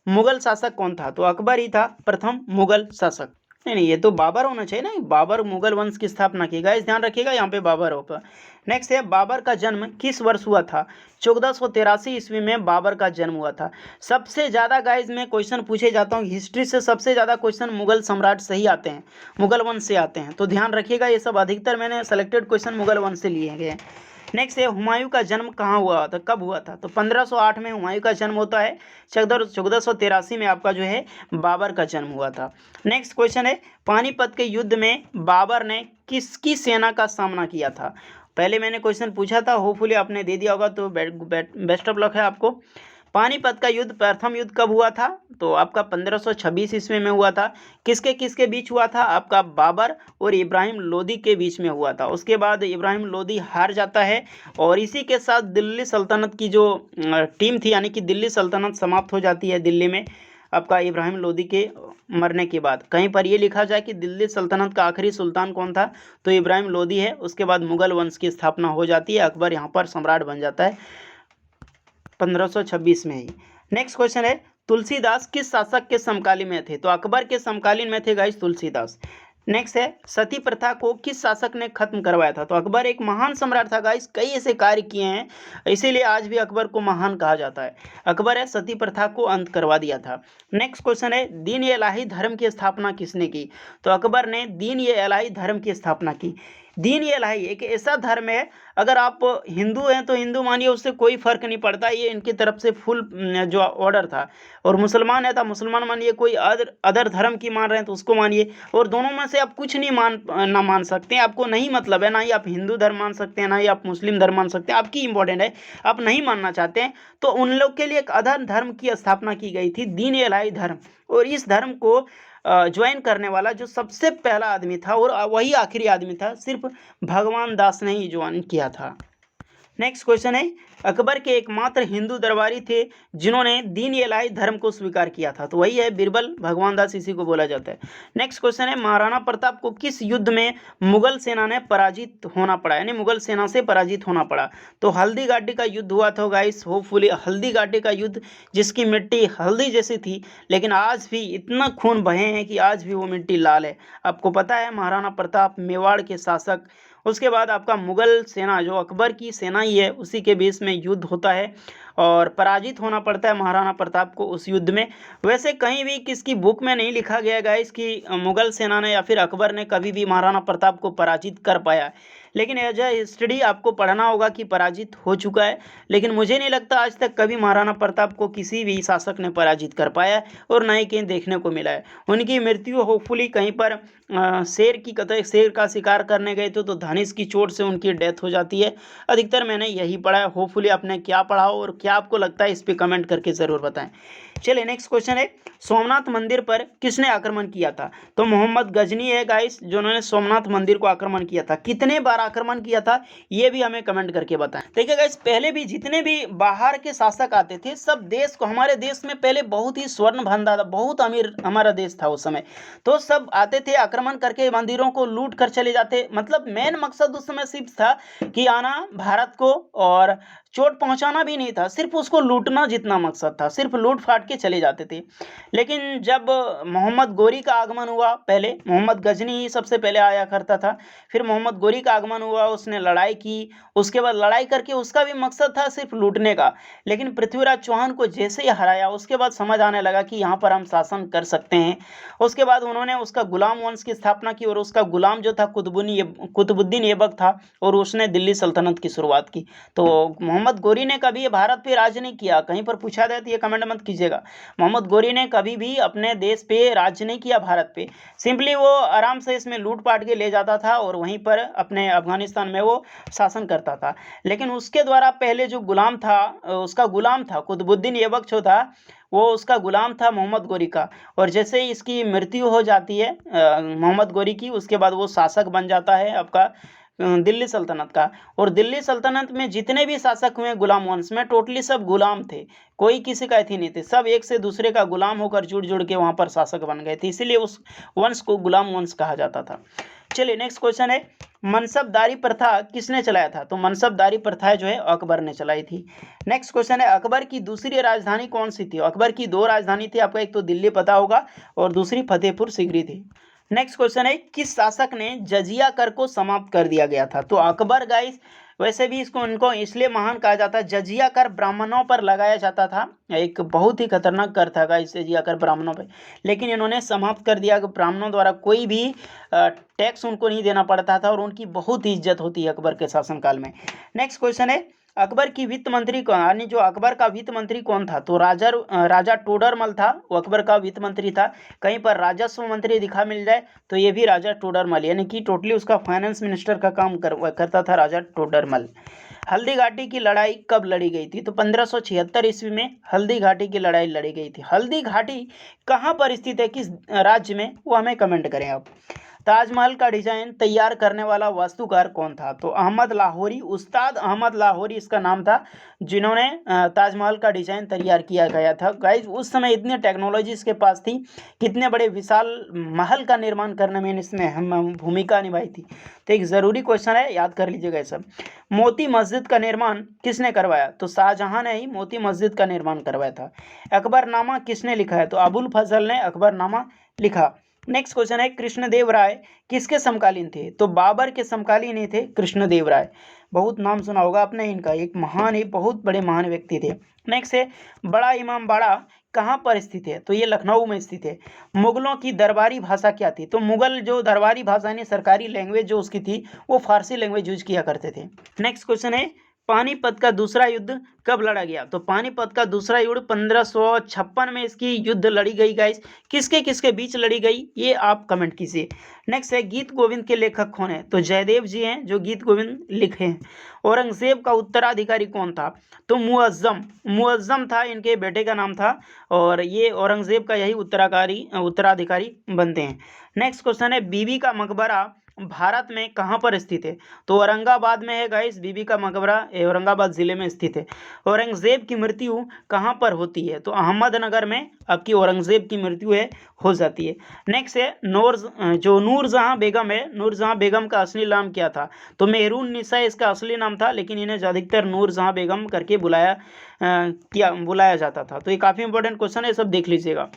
मुगल शासक कौन था? तो अकबर ही था प्रथम मुगल शासक। नहीं नहीं, ये तो बाबर होना चाहिए ना, बाबर मुगल वंश की स्थापना की। गाइस ध्यान रखिएगा, यहाँ पे बाबर होगा। नेक्स्ट है बाबर का जन्म किस वर्ष हुआ था? 1483 ईस्वी में बाबर का जन्म हुआ था। सबसे ज़्यादा गाइस मैं क्वेश्चन पूछे जाता हूँ हिस्ट्री से, सबसे ज़्यादा क्वेश्चन मुगल सम्राट से ही आते हैं, मुगल वंश से आते हैं। तो ध्यान रखिएगा, ये सब अधिकतर मैंने सेलेक्टेड क्वेश्चन मुगल वंश से लिए गए हैं। नेक्स्ट है हुमायूं का जन्म कहाँ हुआ था, कब हुआ था? तो 1508 में हुमायूं का जन्म होता है। 1483 में आपका जो है बाबर का जन्म हुआ था। नेक्स्ट क्वेश्चन है पानीपत के युद्ध में बाबर ने किसकी सेना का सामना किया था? पहले मैंने क्वेश्चन पूछा था, होपफुली आपने दे दिया होगा, तो बेस्ट ऑफ लक है आपको। पानीपत का युद्ध, प्रथम युद्ध कब हुआ था? तो आपका 1526 ईस्वी में हुआ था। किसके किसके बीच हुआ था? आपका बाबर और इब्राहिम लोदी के बीच में हुआ था। उसके बाद इब्राहिम लोदी हार जाता है और इसी के साथ दिल्ली सल्तनत की जो टीम थी, यानी कि दिल्ली सल्तनत समाप्त हो जाती है दिल्ली में, आपका इब्राहिम लोदी के मरने के बाद। कहीं पर ये लिखा जाए कि दिल्ली सल्तनत का आखिरी सुल्तान कौन था, तो इब्राहिम लोदी है। उसके बाद मुगल वंश की स्थापना हो जाती है, अकबर यहाँ पर सम्राट बन जाता है 1526 में ही। नेक्स्ट क्वेश्चन है तुलसीदास किस शासक के समकालीन में थे? तो अकबर के समकालीन में थे गाइस तुलसीदास। नेक्स्ट है सती प्रथा को किस शासक ने खत्म करवाया था? तो अकबर एक महान सम्राट था गाइस, कई ऐसे कार्य किए हैं, इसीलिए आज भी अकबर को महान कहा जाता है। अकबर है सती प्रथा को अंत करवा दिया था। नेक्स्ट क्वेश्चन है दीन ए इलाही धर्म की स्थापना किसने की? तो अकबर ने दीन ए इलाही धर्म की स्थापना की। दीन ए इलाही एक ऐसा धर्म है, अगर आप हिंदू हैं तो हिंदू मानिए, उससे कोई फर्क नहीं पड़ता, ये इनकी तरफ से फुल जो ऑर्डर था। और मुसलमान है तो मुसलमान मानिए, कोई अदर धर्म की मान रहे हैं तो उसको मानिए, और दोनों में से आप कुछ नहीं ना मान सकते हैं, आपको नहीं मतलब है, ना ही आप हिंदू धर्म मान सकते हैं, ना ही आप मुस्लिम धर्म मान सकते हैं, आपकी इंपॉर्टेंट है, आप नहीं मानना चाहते हैं तो उन लोग के लिए एक अदर धर्म की स्थापना की गई थी, दीन ए इलाही धर्म। और इस धर्म को ज्वाइन करने वाला जो सबसे पहला आदमी था और वही आखिरी आदमी था, सिर्फ भगवान दास ने ही ज्वाइन किया था। नेक्स्ट क्वेश्चन है अकबर के एकमात्र हिंदू दरबारी थे जिन्होंने दीन ए इलाही धर्म को स्वीकार किया था, तो वही है बीरबल भगवान दास, इसी को बोला जाता है। नेक्स्ट क्वेश्चन है महाराणा प्रताप को किस युद्ध में मुगल सेना ने पराजित होना पड़ा, यानी मुगल सेना से पराजित होना पड़ा? तो हल्दी घाटी का युद्ध हुआ था गाइस, होपफुली हल्दी घाटी का युद्ध, जिसकी मिट्टी हल्दी जैसी थी, लेकिन आज भी इतना खून बहे हैं कि आज भी वो मिट्टी लाल है। आपको पता है महाराणा प्रताप मेवाड़ के शासक। उसके बाद आपका मुगल सेना जो अकबर की सेना ही है, उसी के बीच में युद्ध होता है और पराजित होना पड़ता है महाराणा प्रताप को उस युद्ध में। वैसे कहीं भी किसकी बुक में नहीं लिखा गया गाइस कि मुगल सेना ने या फिर अकबर ने कभी भी महाराणा प्रताप को पराजित कर पाया, लेकिन एज ए हिस्ट्री आपको पढ़ना होगा कि पराजित हो चुका है। लेकिन मुझे नहीं लगता आज तक कभी महाराणा प्रताप को किसी भी शासक ने पराजित कर पाया है, और ना ही कहीं देखने को मिला है। उनकी मृत्यु होपफुली कहीं पर शेर का शिकार करने गए थे तो धनुष की चोट से उनकी डेथ हो जाती है। अधिकतर मैंने यही पढ़ा है, होपफुली आपने क्या पढ़ा हो और क्या आपको लगता है इस पे कमेंट करके ज़रूर बताएं। चलिए नेक्स्ट क्वेश्चन है सोमनाथ मंदिर पर किसने आक्रमण किया था? तो मोहम्मद गजनी है गाइस, जिन्होंने सोमनाथ मंदिर को आक्रमण किया था। कितने बार आक्रमण किया था ये भी हमें कमेंट करके बताएं। देखिए गाइस, पहले भी जितने भी बाहर के शासक आते थे, सब देश को, हमारे देश में पहले बहुत ही स्वर्ण भंडार, बहुत अमीर हमारा देश था उस समय, तो सब आते थे आक्रमण करके मंदिरों को लूट कर चले जाते। मतलब मेन मकसद उस समय सिर्फ था कि आना भारत को, और चोट पहुंचाना भी नहीं था, सिर्फ उसको लूटना जितना मकसद था, सिर्फ लूट फाट के चले जाते थे। लेकिन जब मोहम्मद गोरी का आगमन हुआ, पहले मोहम्मद गजनी ही सबसे पहले आया करता था, फिर मोहम्मद गोरी का आगमन हुआ, उसने लड़ाई की, उसके बाद लड़ाई करके उसका भी मकसद था सिर्फ लूटने का। लेकिन पृथ्वीराज चौहान को जैसे ही हराया, उसके बाद समझ आने लगा कि यहाँ पर हम शासन कर सकते हैं। उसके बाद उन्होंने उसका गुलाम वंश की स्थापना की, और उसका गुलाम जो था कुतुबुद्दीन ऐबक था, और उसने दिल्ली सल्तनत की शुरुआत की। तो मोहम्मद गोरी ने कभी भारत पे राज नहीं किया, कहीं पर पूछा जाए तो ये कमेंट मत कीजिएगा। लीजिएगा, मोहम्मद गोरी ने कभी भी अपने देश पे राज्य नहीं किया, भारत पे। सिंपली वो आराम से इसमें लूट-पाट के ले जाता था और वहीं पर अपने अफ़गानिस्तान में वो शासन करता था। लेकिन उसके द्वारा पहले जो गुलाम था उसका गुलाम था कुतुबुद्दीन ऐबक जो था, वो उसका गुलाम था मोहम्मद गोरी का। और जैसे ही इसकी मृत्यु हो जाती है मोहम्मद गोरी की, उसके बाद वो शासक बन जाता है आपका दिल्ली सल्तनत का। और दिल्ली सल्तनत में जितने भी शासक हुए गुलाम वंश में, टोटली सब गुलाम थे, कोई किसी का अथी नहीं थे, सब एक से दूसरे का गुलाम होकर जुड़-जुड़ के वहाँ पर शासक बन गए थे, इसीलिए उस वंश को गुलाम वंश कहा जाता था। चलिए नेक्स्ट क्वेश्चन है, मनसबदारी प्रथा किसने चलाया था? तो मनसबदारी प्रथा जो है अकबर ने चलाई थी। नेक्स्ट क्वेश्चन है, अकबर की दूसरी राजधानी कौन सी थी? अकबर की 2 राजधानी थी आपका, एक तो दिल्ली पता होगा और दूसरी फतेहपुर सीकरी थी। नेक्स्ट क्वेश्चन है, किस शासक ने जजिया कर को समाप्त कर दिया गया था? तो अकबर गाइस, वैसे भी इसको इनको इसलिए महान कहा जाता है, जजिया कर ब्राह्मणों पर लगाया जाता था, एक बहुत ही खतरनाक कर था गाइस जजिया कर ब्राह्मणों पर, लेकिन इन्होंने समाप्त कर दिया कि ब्राह्मणों द्वारा कोई भी टैक्स उनको नहीं देना पड़ता था और उनकी बहुत ही इज्जत होती है अकबर के शासनकाल में। नेक्स्ट क्वेश्चन है, अकबर की वित्त मंत्री कौन, यानी जो अकबर का वित्त मंत्री कौन था? तो राजा टोडरमल था, वो अकबर का वित्त मंत्री था। कहीं पर राजस्व मंत्री दिखा मिल जाए तो ये भी राजा टोडरमल, यानी कि टोटली उसका फाइनेंस मिनिस्टर का काम करता था राजा टोडरमल। हल्दी घाटी की लड़ाई कब लड़ी गई थी? तो 1576 ईस्वी में हल्दी घाटी की लड़ाई लड़ी गई थी। हल्दी घाटी कहाँ पर स्थित है, किस राज्य में, वो हमें कमेंट करें आप। ताजमहल का डिजाइन तैयार करने वाला वास्तुकार कौन था? तो अहमद लाहौरी, उस्ताद अहमद लाहौरी इसका नाम था, जिन्होंने ताजमहल का डिजाइन तैयार किया गया था। गाइज उस समय इतनी टेक्नोलॉजी इसके पास थी, कितने बड़े विशाल महल का निर्माण करने में इसमें हम भूमिका निभाई थी। तो एक ज़रूरी क्वेश्चन है, याद कर लीजिएगा ये सब। मोती मस्जिद का निर्माण किसने करवाया? तो शाहजहां ने ही मोती मस्जिद का निर्माण करवाया था। अकबरनामा किसने लिखा है? तो अबुल फजल ने अकबरनामा लिखा। नेक्स्ट क्वेश्चन है, कृष्णदेव राय किसके समकालीन थे? तो बाबर के समकालीन ही थे कृष्णदेव राय, बहुत नाम सुना होगा आपने इनका, एक महान ही बहुत बड़े महान व्यक्ति थे। नेक्स्ट है, बड़ा इमामबाड़ा कहाँ पर स्थित है? तो ये लखनऊ में स्थित है। मुगलों की दरबारी भाषा क्या थी? तो मुगल जो दरबारी भाषा यानी सरकारी लैंग्वेज जो उसकी थी, वो फारसी लैंग्वेज यूज किया करते थे। नेक्स्ट क्वेश्चन है, पानीपत का दूसरा युद्ध कब लड़ा गया? तो पानीपत का दूसरा युद्ध 1556 में इसकी युद्ध लड़ी गई गाइस। किसके किसके बीच लड़ी गई, ये आप कमेंट कीजिए। नेक्स्ट है, गीत गोविंद के लेखक कौन है? तो जयदेव जी हैं जो गीत गोविंद लिखे हैं। औरंगजेब का उत्तराधिकारी कौन था? तो मुअज्जम था, इनके बेटे का नाम था, और ये औरंगजेब का यही उत्तराधिकारी बनते हैं। नेक्स्ट क्वेश्चन है, बीबी का मकबरा भारत में कहाँ पर स्थित है? तो औरंगाबाद में है गाइस, बीबी का मकबरा औरंगाबाद जिले में स्थित है। औरंगजेब की मृत्यु कहाँ पर होती है? तो अहमदनगर में आपकी औरंगजेब की मृत्यु है हो जाती है। नेक्स्ट है, नूरजहां बेगम है, नूरजहां बेगम का असली नाम क्या था? तो मेहरून निसा इसका असली नाम था, लेकिन इन्हें अधिकतर नूरजहां बेगम करके बुलाया जाता था। तो ये काफ़ी इंपॉर्टेंट क्वेश्चन है, सब देख लीजिएगा।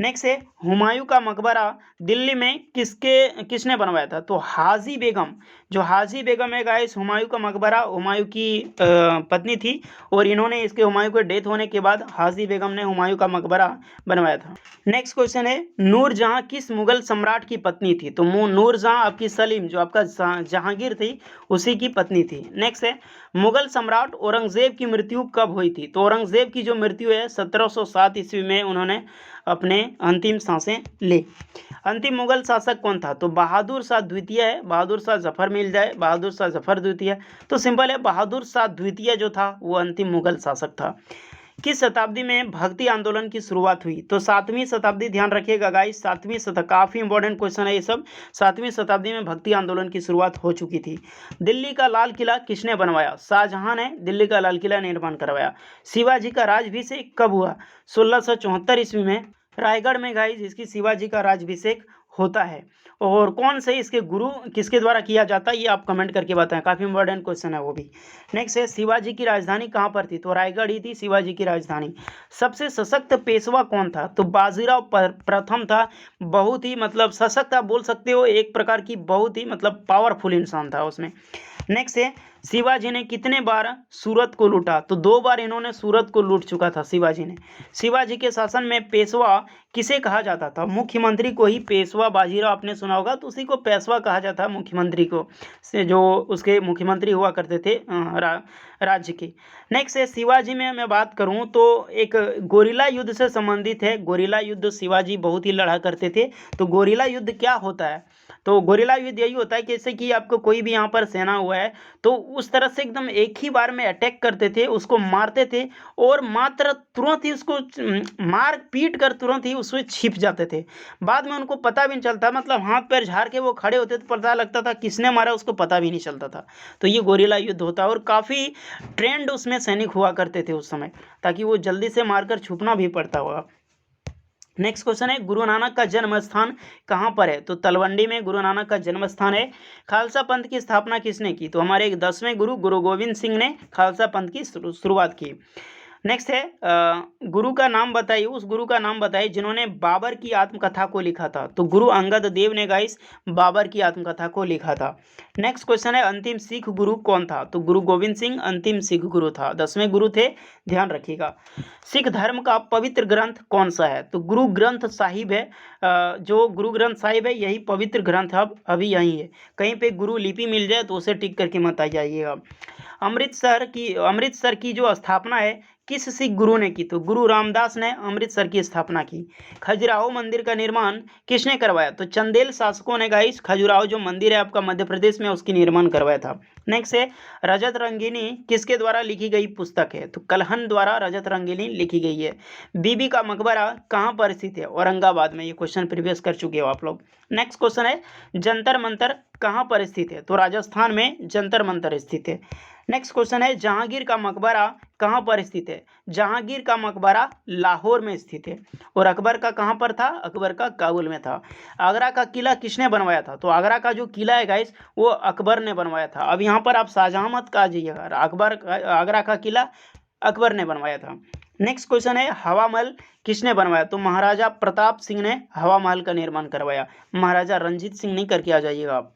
नेक्स्ट है, हुमायूं का मकबरा दिल्ली में किसने बनवाया था? तो हाजी बेगम, जो हाजी बेगम है गाइस, हुमायूं का मकबरा हुमायूं की पत्नी थी, और इन्होंने इसके हुमायूं के डेथ होने के बाद हाजी बेगम ने हुमायूं का मकबरा बनवाया था। नेक्स्ट क्वेश्चन है, नूरजहां किस मुगल सम्राट की पत्नी थी? तो नूरजहां आपकी सलीम जो आपका जहांगीर थी उसी की पत्नी थी। नेक्स्ट है, मुगल सम्राट औरंगजेब की मृत्यु कब हुई थी? तो औरंगजेब की जो मृत्यु है 1707 ईस्वी में उन्होंने अपने अंतिम सांसें ली। अंतिम मुगल शासक कौन था? तो बहादुर शाह द्वितीय है, बहादुर शाह जफर मिल जाए, बहादुर शाह जफर द्वितीय, तो सिंपल है, बहादुर शाह द्वितीय जो था वो अंतिम मुगल शासक था। किस शताब्दी में भक्ति आंदोलन की शुरुआत हुई? तो 7वीं शताब्दी, ध्यान रखिएगा गाइस, 7वीं शताब्दी, काफ़ी इंपॉर्टेंट क्वेश्चन है ये सब। 7वीं शताब्दी में भक्ति आंदोलन की शुरुआत हो चुकी थी। दिल्ली का लाल किला किसने बनवाया? शाहजहां ने दिल्ली का लाल किला निर्माण करवाया। शिवाजी का राज्याभिषेक कब हुआ? 1674 ईस्वी में रायगढ़ में गाइस इसकी शिवाजी का राज्याभिषेक होता है। और कौन से इसके गुरु किसके द्वारा किया जाता है, ये आप कमेंट करके बताएं, काफ़ी इंपॉर्टेंट क्वेश्चन है वो भी। नेक्स्ट है, शिवाजी की राजधानी कहाँ पर थी? तो रायगढ़ ही थी शिवाजी की राजधानी। सबसे सशक्त पेशवा कौन था? तो बाजीराव प्रथम था, बहुत ही मतलब सशक्त आप बोल सकते हो, एक प्रकार की बहुत ही मतलब पावरफुल इंसान था उसमें। नेक्स्ट है, शिवाजी ने कितने बार सूरत को लूटा? तो 2 बार इन्होंने सूरत को लूट चुका था शिवाजी ने। शिवाजी के शासन में पेशवा किसे कहा जाता था? मुख्यमंत्री को ही पेशवा। बाजीराव आपने सुना होगा, तो उसी को पेशवा कहा जाता है, मुख्यमंत्री को, से जो उसके मुख्यमंत्री हुआ करते थे राज्य के। नेक्स्ट है शिवाजी में मैं बात करूं तो एक गोरिल्ला युद्ध से संबंधित है। गोरिल्ला युद्ध शिवाजी बहुत ही लड़ा करते थे। तो गोरिल्ला युद्ध क्या होता है? तो गोरिल्ला युद्ध यही होता है कि जैसे कि आपको कोई भी यहाँ पर सेना हुआ है तो उस तरह से एकदम एक ही बार में अटैक करते थे, उसको मारते थे और मात्र तुरंत ही उसको मार पीट कर तुरंत ही उसमें छिप जाते थे। बाद में उनको पता भी नहीं चलता, मतलब हाथ पैर झाड़ के वो खड़े होते तो पता लगता था किसने मारा, उसको पता भी नहीं चलता था। तो ये गोरिल्ला युद्ध होता है और काफ़ी ट्रेंड उसमें सैनिक हुआ करते थे उस समय, ताकि वो जल्दी से मारकर छुपना भी पड़ता होगा। नेक्स्ट क्वेश्चन है गुरु नानक का जन्म स्थान कहाँ पर है? तो तलवंडी में गुरु नानक का जन्म स्थान है। खालसा पंथ की स्थापना किसने की? तो हमारे एक 10वें गुरु गुरु गोविंद सिंह ने खालसा पंथ की शुरुआत की। नेक्स्ट है गुरु का नाम बताइए, उस गुरु का नाम बताइए जिन्होंने बाबर की आत्मकथा को लिखा था। तो गुरु अंगद देव ने गाइस बाबर की आत्मकथा को लिखा था। नेक्स्ट क्वेश्चन है अंतिम सिख गुरु कौन था? तो गुरु गोविंद सिंह अंतिम सिख गुरु था, 10वें गुरु थे, ध्यान रखिएगा। सिख धर्म का पवित्र ग्रंथ कौन सा है? तो गुरु ग्रंथ साहिब है। जो गुरु ग्रंथ साहिब है यही पवित्र ग्रंथ अब अभी यही है। कहीं पे गुरु लिपि मिल जाए तो उसे टिक करके मत आ जाइएगा। अमृतसर की जो स्थापना है किस सिख गुरु ने की? तो गुरु रामदास ने अमृतसर की स्थापना की। खजुराहो मंदिर का निर्माण किसने करवाया? तो चंदेल शासकों ने गाइस खजुराहो जो मंदिर है आपका मध्य प्रदेश में उसकी निर्माण करवाया था। नेक्स्ट है रजत रंगिनी किसके द्वारा लिखी गई पुस्तक है? तो कलहन द्वारा रजत रंगिनी लिखी गई है। बीबी का मकबरा कहाँ पर स्थित है? औरंगाबाद में। ये क्वेश्चन प्रीवियस कर चुके हो आप लोग। नेक्स्ट क्वेश्चन है जंतर मंतर कहाँ पर स्थित है? तो राजस्थान में जंतर मंतर स्थित है। नेक्स्ट क्वेश्चन है जहांगीर का मकबरा कहाँ पर स्थित है? जहांगीर का मकबरा लाहौर में स्थित है। और अकबर का कहाँ पर था? अकबर का काबुल में था। आगरा का किला किसने बनवाया था? तो आगरा का जो किला है गाइस वो अकबर ने बनवाया था। अब यहाँ पर आप शाहजहां मत कहा जाइएगा, आगरा का किला अकबर ने बनवाया था। नेक्स्ट क्वेश्चन है हवा महल किसने बनवाया? तो महाराजा प्रताप सिंह ने हवा महल का निर्माण करवाया, महाराजा रंजीत सिंह नहीं करके आ जाइएगा आप।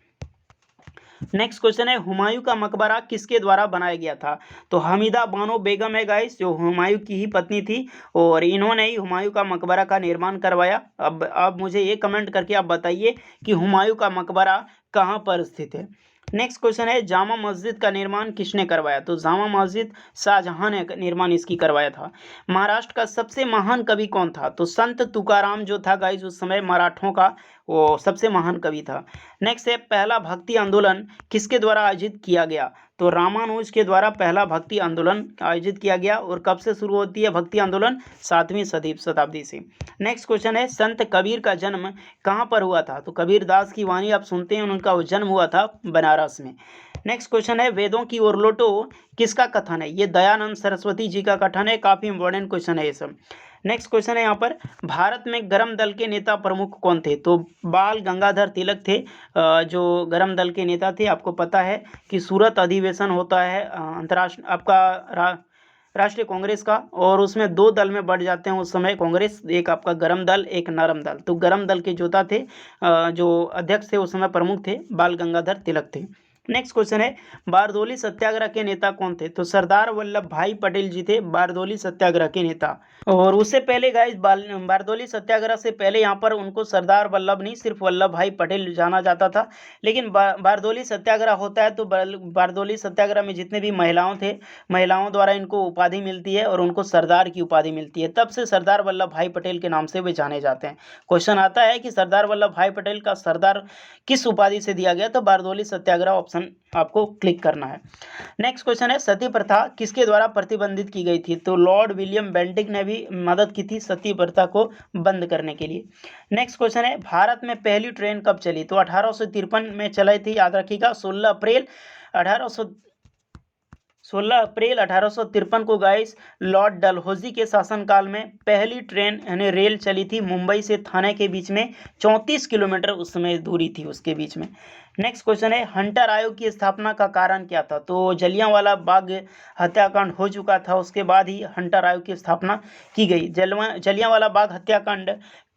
नेक्स्ट क्वेश्चन है हुमायूं का मकबरा किसके द्वारा बनाया गया था? तो हमीदा बानो बेगम है गाइस, जो हुमायूं की ही पत्नी थी और इन्होंने ही हुमायूं का मकबरा का निर्माण करवाया। अब मुझे ये कमेंट करके आप बताइए कि हुमायूं का मकबरा कहाँ पर स्थित है। नेक्स्ट क्वेश्चन है जामा मस्जिद का निर्माण किसने करवाया? तो जामा मस्जिद शाहजहां ने निर्माण इसकी करवाया था। महाराष्ट्र का सबसे महान कवि कौन था? तो संत तुकाराम जो था गाइस उस समय मराठों का वो सबसे महान कवि था। नेक्स्ट है पहला भक्ति आंदोलन किसके द्वारा आयोजित किया गया? तो रामानुज के द्वारा पहला भक्ति आंदोलन आयोजित किया गया। और कब से शुरू होती है भक्ति आंदोलन? 7वीं शताब्दी से। नेक्स्ट क्वेश्चन है संत कबीर का जन्म कहाँ पर हुआ था? तो कबीर दास की वाणी आप सुनते हैं, उनका वो जन्म हुआ था बनारस में। नेक्स्ट क्वेश्चन है वेदों की ओर लौटो किसका कथन है? ये दयानंद सरस्वती जी का कथन है, काफी इंपॉर्टेंट क्वेश्चन है ये सब। नेक्स्ट क्वेश्चन है यहाँ पर भारत में गरम दल के नेता प्रमुख कौन थे? तो बाल गंगाधर तिलक थे जो गरम दल के नेता थे। आपको पता है कि सूरत अधिवेशन होता है अंतर्राष्ट्रीय आपका राष्ट्रीय कांग्रेस का, और उसमें 2 दल में बढ़ जाते हैं उस समय कांग्रेस, एक आपका गरम दल एक नरम दल। तो गरम दल के जोता थे जो अध्यक्ष थे उस समय प्रमुख थे बाल गंगाधर तिलक थे। नेक्स्ट क्वेश्चन है बारदोली सत्याग्रह के नेता कौन थे? तो सरदार वल्लभ भाई पटेल जी थे बारदोली सत्याग्रह के नेता। और उससे पहले गाइस बारदोली सत्याग्रह से पहले यहाँ पर उनको सरदार वल्लभ नहीं सिर्फ वल्लभ भाई पटेल जाना जाता था। लेकिन बारदोली सत्याग्रह होता है तो बारदोली सत्याग्रह में जितने भी महिलाओं थे, महिलाओं द्वारा इनको उपाधि मिलती है और उनको सरदार की उपाधि मिलती है। तब से सरदार वल्लभ भाई पटेल के नाम से वे जाने जाते हैं। क्वेश्चन आता है कि सरदार वल्लभ भाई पटेल का सरदार किस उपाधि से दिया गया? तो बारदोली सत्याग्रह ऑप्शन आपको क्लिक करना है। नेक्स्ट क्वेश्चन है सती प्रथा किसके द्वारा प्रतिबंधित की गई थी? तो लॉर्ड विलियम बेंटिक ने भी मदद की थी सती प्रथा को बंद करने के लिए। नेक्स्ट क्वेश्चन है भारत में पहली ट्रेन कब चली? तो 1853 में चलाई थी, याद रखिएगा 16 अप्रैल 1853 को गाइस लॉर्ड डलहौजी के शासनकाल में पहली ट्रेन यानी रेल चली थी। मुंबई से थाने के बीच में 34 किलोमीटर उस समय दूरी थी उसके बीच में। नेक्स्ट क्वेश्चन है हंटर आयोग की स्थापना का कारण क्या था? तो जलियांवाला बाग हत्याकांड हो चुका था, उसके बाद ही हंटर आयोग की स्थापना की गई। जलियांवाला बाग हत्याकांड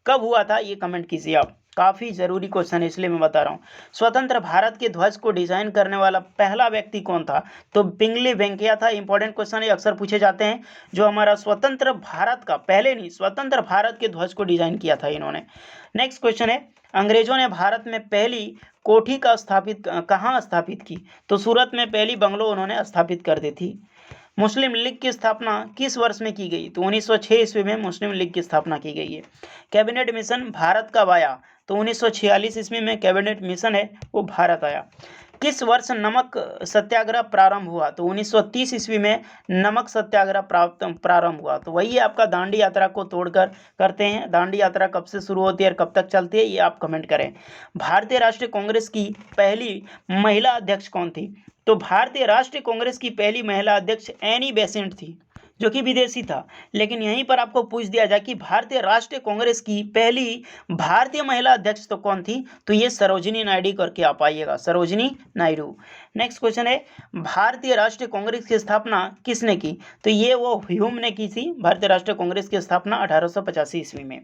कब हुआ था ये कमेंट कीजिए आप। काफ़ी जरूरी क्वेश्चन है इसलिए मैं बता रहा हूँ। स्वतंत्र भारत के ध्वज को डिजाइन करने वाला पहला व्यक्ति कौन था? तो पिंगली वेंकैया था। इंपॉर्टेंट क्वेश्चन है, अक्सर पूछे जाते हैं। जो हमारा स्वतंत्र भारत का, पहले नहीं, स्वतंत्र भारत के ध्वज को डिजाइन किया था इन्होंने। नेक्स्ट क्वेश्चन है, अंग्रेजों ने भारत में पहली कोठी का कहाँ स्थापित की? तो सूरत में पहली बंगलो उन्होंने स्थापित कर दी थी। मुस्लिम लीग की स्थापना किस वर्ष में की गई? तो 1906 ईस्वी में मुस्लिम लीग की स्थापना की गई है। कैबिनेट मिशन भारत कब आया? तो 1946 ईस्वी में कैबिनेट मिशन है वो भारत आया। किस वर्ष नमक सत्याग्रह प्रारंभ हुआ? तो 1930 ईस्वी में नमक सत्याग्रह प्रारंभ हुआ। तो वही आपका दांडी यात्रा को तोड़कर करते हैं। दांडी यात्रा कब से शुरू होती है और कब तक चलती है, ये आप कमेंट करें। भारतीय राष्ट्रीय कांग्रेस की पहली महिला अध्यक्ष कौन थी? तो भारतीय राष्ट्रीय कांग्रेस की पहली महिला अध्यक्ष एनी बेसेंट थी, जो कि विदेशी था। लेकिन यहीं पर आपको पूछ दिया जाए कि भारतीय राष्ट्रीय कांग्रेस की पहली भारतीय महिला अध्यक्ष तो कौन थी? तो ये सरोजिनी नायडू करके आप आइएगा, सरोजिनी नायडू। नेक्स्ट क्वेश्चन है, भारतीय राष्ट्रीय कांग्रेस की स्थापना किसने की? तो ये वो ह्यूम ने की थी। भारतीय राष्ट्रीय कांग्रेस की स्थापना 1885 ईस्वी में।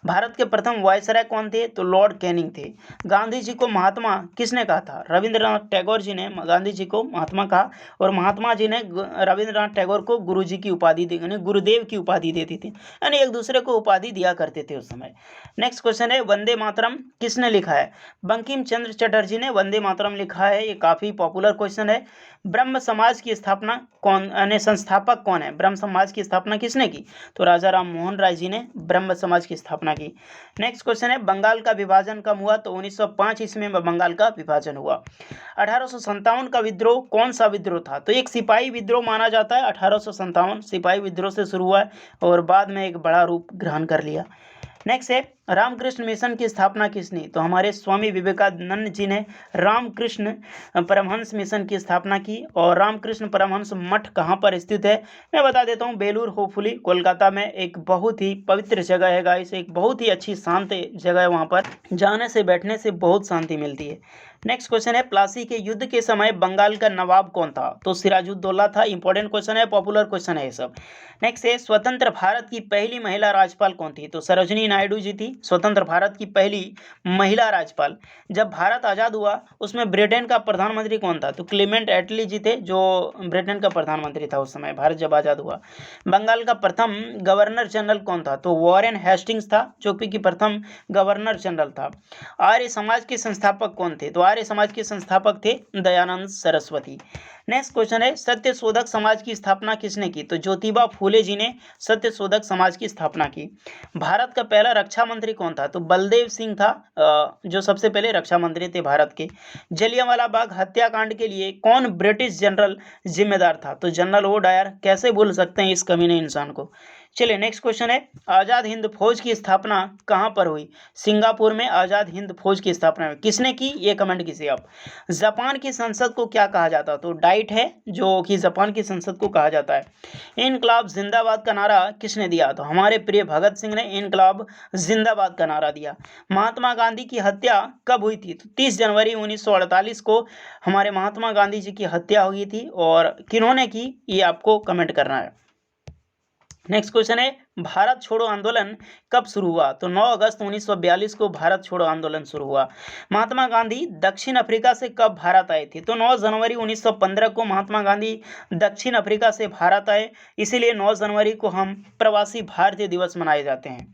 भारत के प्रथम वायसराय कौन थे? तो लॉर्ड कैनिंग थे। गांधी जी को महात्मा किसने कहा था? रविंद्रनाथ टैगोर जी ने गांधी जी को महात्मा कहा, और महात्मा जी ने रविंद्रनाथ टैगोर को गुरु जी की उपाधि दी, यानी गुरुदेव की उपाधि देती थी, यानी एक दूसरे को उपाधि दिया करते थे उस समय। नेक्स्ट क्वेश्चन है, वंदे मातरम किसने लिखा है? बंकिम चंद्र चटर्जी ने वंदे मातरम लिखा है। ये काफी पॉपुलर क्वेश्चन है। ब्रह्म समाज की स्थापना कौन, यानी संस्थापक कौन है? ब्रह्म समाज की स्थापना किसने की? तो राजा राम मोहन राय जी ने ब्रह्म समाज की स्थापना की। नेक्स्ट क्वेश्चन है, बंगाल का विभाजन कब हुआ? तो 1905 ईस्वी में बंगाल का विभाजन हुआ। 1857 का विद्रोह कौन सा विद्रोह था? तो एक सिपाही विद्रोह माना जाता है। 1857 सिपाही विद्रोह से शुरू हुआ है और बाद में एक बड़ा रूप ग्रहण कर लिया। नेक्स्ट है, रामकृष्ण मिशन की स्थापना किसने? तो हमारे स्वामी विवेकानंद जी ने रामकृष्ण परमहंस मिशन की स्थापना की। और रामकृष्ण परमहंस मठ कहाँ पर स्थित है? मैं बता देता हूँ, बेलूर होपफुली कोलकाता में। एक बहुत ही पवित्र जगह है गाइस, एक बहुत ही अच्छी शांत जगह है। वहाँ पर जाने से बैठने से बहुत शांति मिलती है। नेक्स्ट क्वेश्चन है, प्लासी के युद्ध के समय बंगाल का नवाब कौन था? तो सिराजुद्दौला था। इंपॉर्टेंट क्वेश्चन है, पॉपुलर क्वेश्चन है ये सब। नेक्स्ट है, स्वतंत्र भारत की पहली महिला राज्यपाल कौन थी? तो सरोजिनी नायडू जी थी, स्वतंत्र भारत की पहली महिला राज्यपाल। जब भारत आज़ाद हुआ उसमें ब्रिटेन का प्रधानमंत्री कौन था? तो क्लेमेंट एटली जी थे, जो ब्रिटेन का प्रधानमंत्री था उस समय, भारत जब आज़ाद हुआ। बंगाल का प्रथम गवर्नर जनरल कौन था? तो वॉरेन हेस्टिंग्स था, जो कि प्रथम गवर्नर जनरल था। आर्य समाज के संस्थापक कौन थे? तो आर्य समाज के संस्थापक थे दयानंद सरस्वती। नेक्स्ट क्वेश्चन है, सत्य शोधक समाज की स्थापना किसने की? तो ज्योतिबा फूले जी ने सत्य शोधक समाज की स्थापना की। भारत का पहला रक्षा मंत्री कौन था? तो बलदेव सिंह था, जो सबसे पहले रक्षा मंत्री थे भारत के। जलियांवाला बाग हत्याकांड के लिए कौन ब्रिटिश जनरल जिम्मेदार था? तो जनरल ओ डायर। कैसे भूल सकते हैं इस कमीने इंसान को। चलिए नेक्स्ट क्वेश्चन है, आज़ाद हिंद फौज की स्थापना कहाँ पर हुई? सिंगापुर में आज़ाद हिंद फौज की स्थापना हुई। किसने की? ये कमेंट कीजिए आप। जापान की संसद को क्या कहा जाता? तो डाइट है, जो कि जापान की संसद को कहा जाता है। इनकलाब जिंदाबाद का नारा किसने दिया? तो हमारे प्रिय भगत सिंह ने इनकलाब जिंदाबाद का नारा दिया। महात्मा गांधी की हत्या कब हुई थी? तो 30 जनवरी 1948 को हमारे महात्मा गांधी जी की हत्या हुई थी। और किन्होंने की, ये आपको कमेंट करना है। नेक्स्ट क्वेश्चन है, भारत छोड़ो आंदोलन कब शुरू हुआ? तो 9 अगस्त 1942 को भारत छोड़ो आंदोलन शुरू हुआ। महात्मा गांधी दक्षिण अफ्रीका से कब भारत आए थे? तो 9 जनवरी 1915 को महात्मा गांधी दक्षिण अफ्रीका से भारत आए, इसीलिए 9 जनवरी को हम प्रवासी भारतीय दिवस मनाए जाते हैं।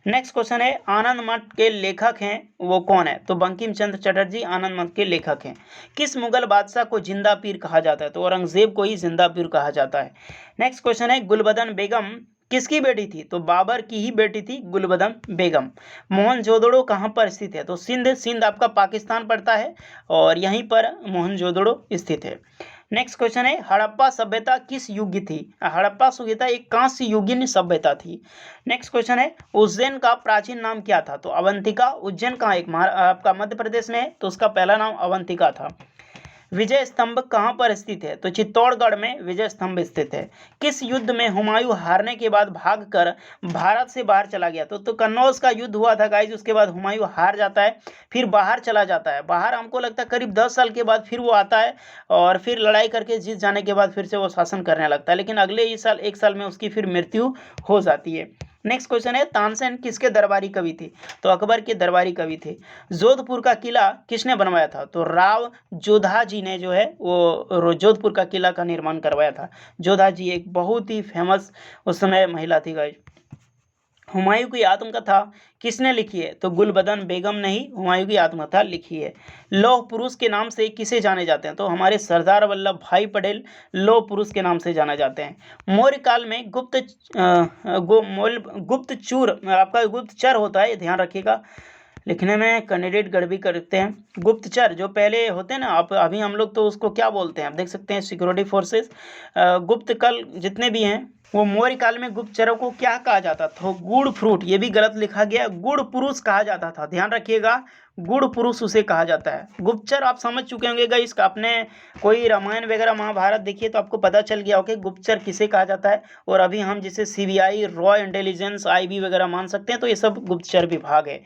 नेक्स्ट क्वेश्चन है, आनंद मठ के लेखक हैं वो कौन है? तो बंकिम चंद्र चटर्जी आनंद मठ के लेखक हैं। किस मुगल बादशाह को जिंदा पीर कहा जाता है? तो औरंगजेब को ही जिंदा पीर कहा जाता है। नेक्स्ट क्वेश्चन है, गुलबदन बेगम किसकी बेटी थी? तो बाबर की ही बेटी थी गुलबदन बेगम। मोहनजोदड़ो कहाँ पर स्थित है? तो सिंध आपका पाकिस्तान पड़ता है और यहीं पर मोहनजोदड़ो स्थित है। नेक्स्ट क्वेश्चन है, हड़प्पा सभ्यता किस युग की थी? हड़प्पा सभ्यता एक कांस्य युगीन सभ्यता थी। नेक्स्ट क्वेश्चन है, उज्जैन का प्राचीन नाम क्या था? तो अवंतिका। उज्जैन कहाँ, एक आपका मध्य प्रदेश में है, तो उसका पहला नाम अवंतिका था। विजय स्तंभ कहाँ पर स्थित है? तो चित्तौड़गढ़ में विजय स्तंभ स्थित है। किस युद्ध में हुमायूं हारने के बाद भागकर भारत से बाहर चला गया? तो कन्नौज का युद्ध हुआ था गाइस, उसके बाद हुमायूं हार जाता है, फिर बाहर चला जाता है। बाहर हमको लगता है करीब 10 साल के बाद फिर वो आता है और फिर लड़ाई करके जीत जाने के बाद फिर से वो शासन करने लगता है, लेकिन अगले ही साल 1 साल में उसकी फिर मृत्यु हो जाती है। नेक्स्ट क्वेश्चन है, तानसेन किसके दरबारी कवि थे? तो अकबर के दरबारी कवि थे। जोधपुर का किला किसने बनवाया था? तो राव जोधाजी ने जो है वो जोधपुर का किला का निर्माण करवाया था। जोधाजी एक बहुत ही फेमस उस समय महिला थी गाइस। हुमायूं की आत्मकथा किसने लिखी है? तो गुलबदन बेगम ने ही हुमायूं की आत्मकथा लिखी है। लौह पुरुष के नाम से किसे जाने जाते हैं? तो हमारे सरदार वल्लभ भाई पटेल लौह पुरुष के नाम से जाना जाते हैं। मौर्य काल में गुप्तचूर आपका गुप्तचर होता है, ध्यान रखिएगा, लिखने में कैंडिडेट गड़बड़ी करते हैं। गुप्तचर जो पहले होते हैं ना, आप अभी हम लोग तो उसको क्या बोलते हैं, आप देख सकते हैं सिक्योरिटी फोर्सेस, गुप्त कल जितने भी हैं वो मौर्य काल में गुप्तचरों को क्या कहा जाता था? गुड़ फ्रूट, ये भी गलत लिखा गया, गुड़ पुरुष कहा जाता था, ध्यान रखिएगा, गुड़ पुरुष उसे कहा जाता है। गुप्तचर आप समझ चुके होंगे इसका, आपने कोई रामायण वगैरह महाभारत देखिए तो आपको पता चल गया होगा गुप्तचर किसे कहा जाता है। और अभी हम जिसे सीबीआई, रॉ इंटेलिजेंस, आईबी वगैरह मान सकते हैं, तो ये सब गुप्तचर विभाग है।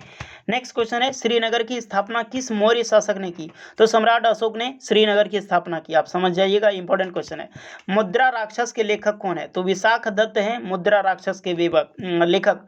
नेक्स्ट क्वेश्चन है, श्रीनगर की स्थापना किस मौर्य शासक ने की? तो सम्राट अशोक ने श्रीनगर की स्थापना की, आप समझ जाइएगा, इंपॉर्टेंट क्वेश्चन है। मुद्रा राक्षस के लेखक कौन है? तो विशाख दत्त है मुद्रा राक्षस के लेखक।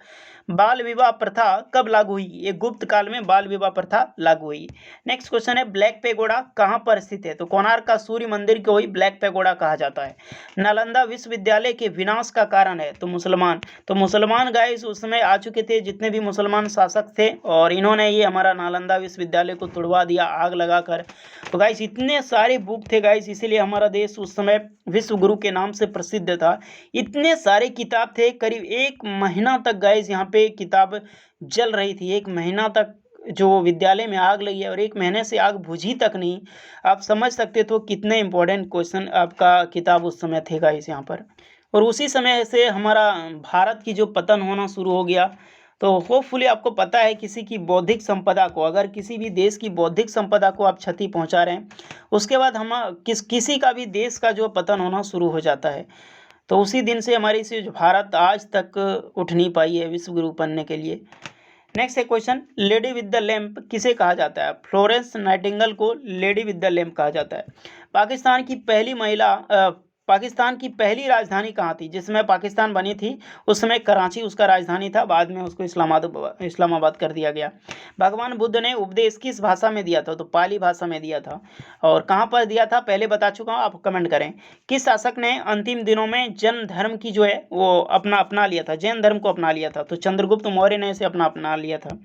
बाल विवाह प्रथा कब लागू हुई? ये गुप्त काल में बाल विवाह प्रथा लागू हुई। नेक्स्ट क्वेश्चन है, ब्लैक पेगोडा कहाँ पर स्थित है? तो कोणार्क का सूर्य मंदिर को ही ब्लैक पेगोडा कहा जाता है। नालंदा विश्वविद्यालय के विनाश का कारण है? तो मुसलमान। तो मुसलमान गाइस उस समय आ चुके थे, जितने भी मुसलमान शासक थे, और इन्होंने ये हमारा नालंदा विश्वविद्यालय को तुड़वा दिया आग लगाकर। तो गाइस इतने सारे बुक थे गाइस, इसीलिए हमारा देश उस समय विश्व गुरु के नाम से प्रसिद्ध था। इतने सारे किताब थे, करीब 1 महीना तक गाइस यहाँ पे किताब जल रही थी। 1 महीना तक जो विद्यालय में आग लगी है, और 1 महीने से आग बुझी तक नहीं। आप समझ सकते तो कितने इंपॉर्टेंट क्वेश्चन आपका किताब उस समय थे गाइस यहाँ पर। और उसी समय से हमारा भारत की जो पतन होना शुरू हो गया। तो होपफुली आपको पता है, किसी की बौद्धिक संपदा को, अगर किसी भी देश की बौद्धिक संपदा को आप क्षति पहुंचा रहे हैं, उसके बाद हम किसी का भी देश का जो पतन होना शुरू हो जाता है। तो उसी दिन से हमारी से जो भारत आज तक उठ नहीं पाई है विश्व गुरु बनने के लिए। नेक्स्ट है question, lady with the lamp किसे कहा जाता है? फ्लोरेंस नाइटिंगेल को लेडी विद द लैंप कहा जाता है। पाकिस्तान की पहली राजधानी कहाँ थी? जिसमें पाकिस्तान बनी थी उस समय कराची उसका राजधानी था, बाद में उसको इस्लामाबाद कर दिया गया। भगवान बुद्ध ने उपदेश किस भाषा में दिया था? तो पाली भाषा में दिया था। और कहाँ पर दिया था पहले बता चुका हूँ, आप कमेंट करें। किस शासक ने अंतिम दिनों में जैन धर्म की जो है वो अपना लिया था, जैन धर्म को अपना लिया था? तो चंद्रगुप्त मौर्य ने इसे अपना लिया था।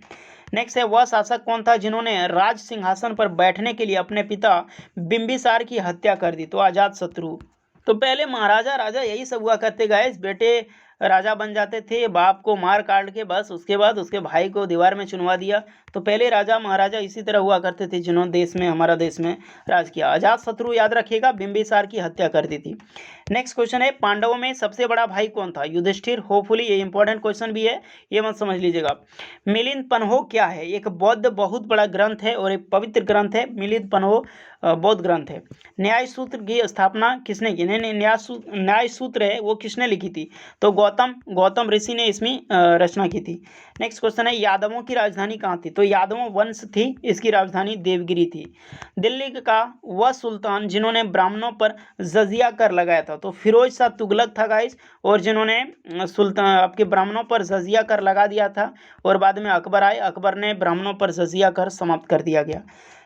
नेक्स्ट है, वह शासक कौन था जिन्होंने राज सिंहासन पर बैठने के लिए अपने पिता बिंबिसार की हत्या कर दी? तो अजातशत्रु। तो पहले महाराजा राजा यही सब हुआ करते गाइस, बेटे राजा बन जाते थे, बाप को मार काट के, बस उसके बाद उसके भाई को दीवार में चुनवा दिया। तो पहले राजा महाराजा इसी तरह हुआ करते थे जिन्होंने हमारा देश में राज किया। अजातशत्रु याद रखिएगा, बिंबिसार की हत्या कर दी थी। नेक्स्ट क्वेश्चन है, पांडवों में सबसे बड़ा भाई कौन था? युधिष्ठिर। होपफुली ये इंपॉर्टेंट क्वेश्चन भी है, ये मत समझ लीजिएगा। मिलिंद पन्हो क्या है? एक बौद्ध बहुत बड़ा ग्रंथ है और एक पवित्र ग्रंथ है। मिलिंद पन्हो बौद्ध ग्रंथ है। न्याय सूत्र की स्थापना किसने की? न्याय सूत्र है वो किसने लिखी थी? तो गौतम ऋषि ने इसमें रचना की थी। नेक्स्ट क्वेश्चन है, यादवों की राजधानी कहाँ थी? तो यादवों वंश थी, इसकी राजधानी देवगिरी थी। दिल्ली का वह सुल्तान जिन्होंने ब्राह्मणों पर जजिया कर लगाया था? तो फिरोज शाह तुगलक था गाइस, और जिन्होंने सुल्तान आपके ब्राह्मणों पर जजिया कर लगा दिया था। और बाद में अकबर आए, अकबर ने ब्राह्मणों पर जजिया कर समाप्त कर दिया गया।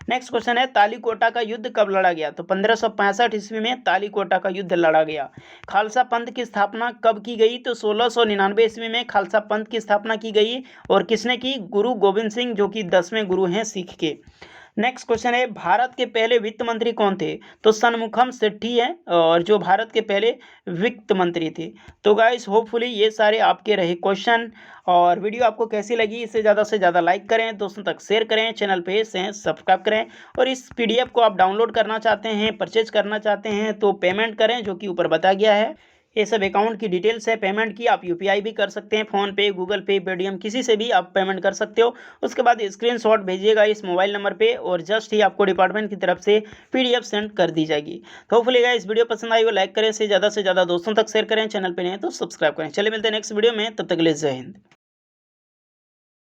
नेक्स्ट क्वेश्चन है, तालीकोटा का युद्ध कब लड़ा गया? तो 1565 ईस्वी में तालीकोटा का युद्ध लड़ा गया। खालसा पंथ की स्थापना कब की गई? तो 1699 ईस्वी में खालसा पंथ की स्थापना की गई। और किसने की? गुरु गोविंद सिंह, जो कि 10वें गुरु हैं सिख के। नेक्स्ट क्वेश्चन है, भारत के पहले वित्त मंत्री कौन थे? तो सनमुखम सेठी हैं, और जो भारत के पहले वित्त मंत्री थे। तो गाइस होपफुली ये सारे आपके रहे क्वेश्चन। और वीडियो आपको कैसी लगी, इसे ज़्यादा से ज़्यादा लाइक करें, दोस्तों तक शेयर करें, चैनल पे से सब्सक्राइब करें। और इस PDF को आप डाउनलोड करना चाहते हैं, परचेज करना चाहते हैं, तो पेमेंट करें, जो कि ऊपर बता गया है। ये सब अकाउंट की डिटेल्स है पेमेंट की। आप UPI भी कर सकते हैं, फ़ोनपे, गूगल पे, पेटीएम, किसी से भी आप पेमेंट कर सकते हो। उसके बाद स्क्रीनशॉट भेजिएगा इस मोबाइल नंबर पे, और जस्ट ही आपको डिपार्टमेंट की तरफ से PDF सेंड कर दी जाएगी। तो होपफुली गाइस वीडियो पसंद आई हो लाइक करें, से ज़्यादा दोस्तों तक शेयर करें, चैनल पर नहीं तो सब्सक्राइब करें। चलिए मिलते हैं नेक्स्ट वीडियो में, तब तक के लिए जय हिंद।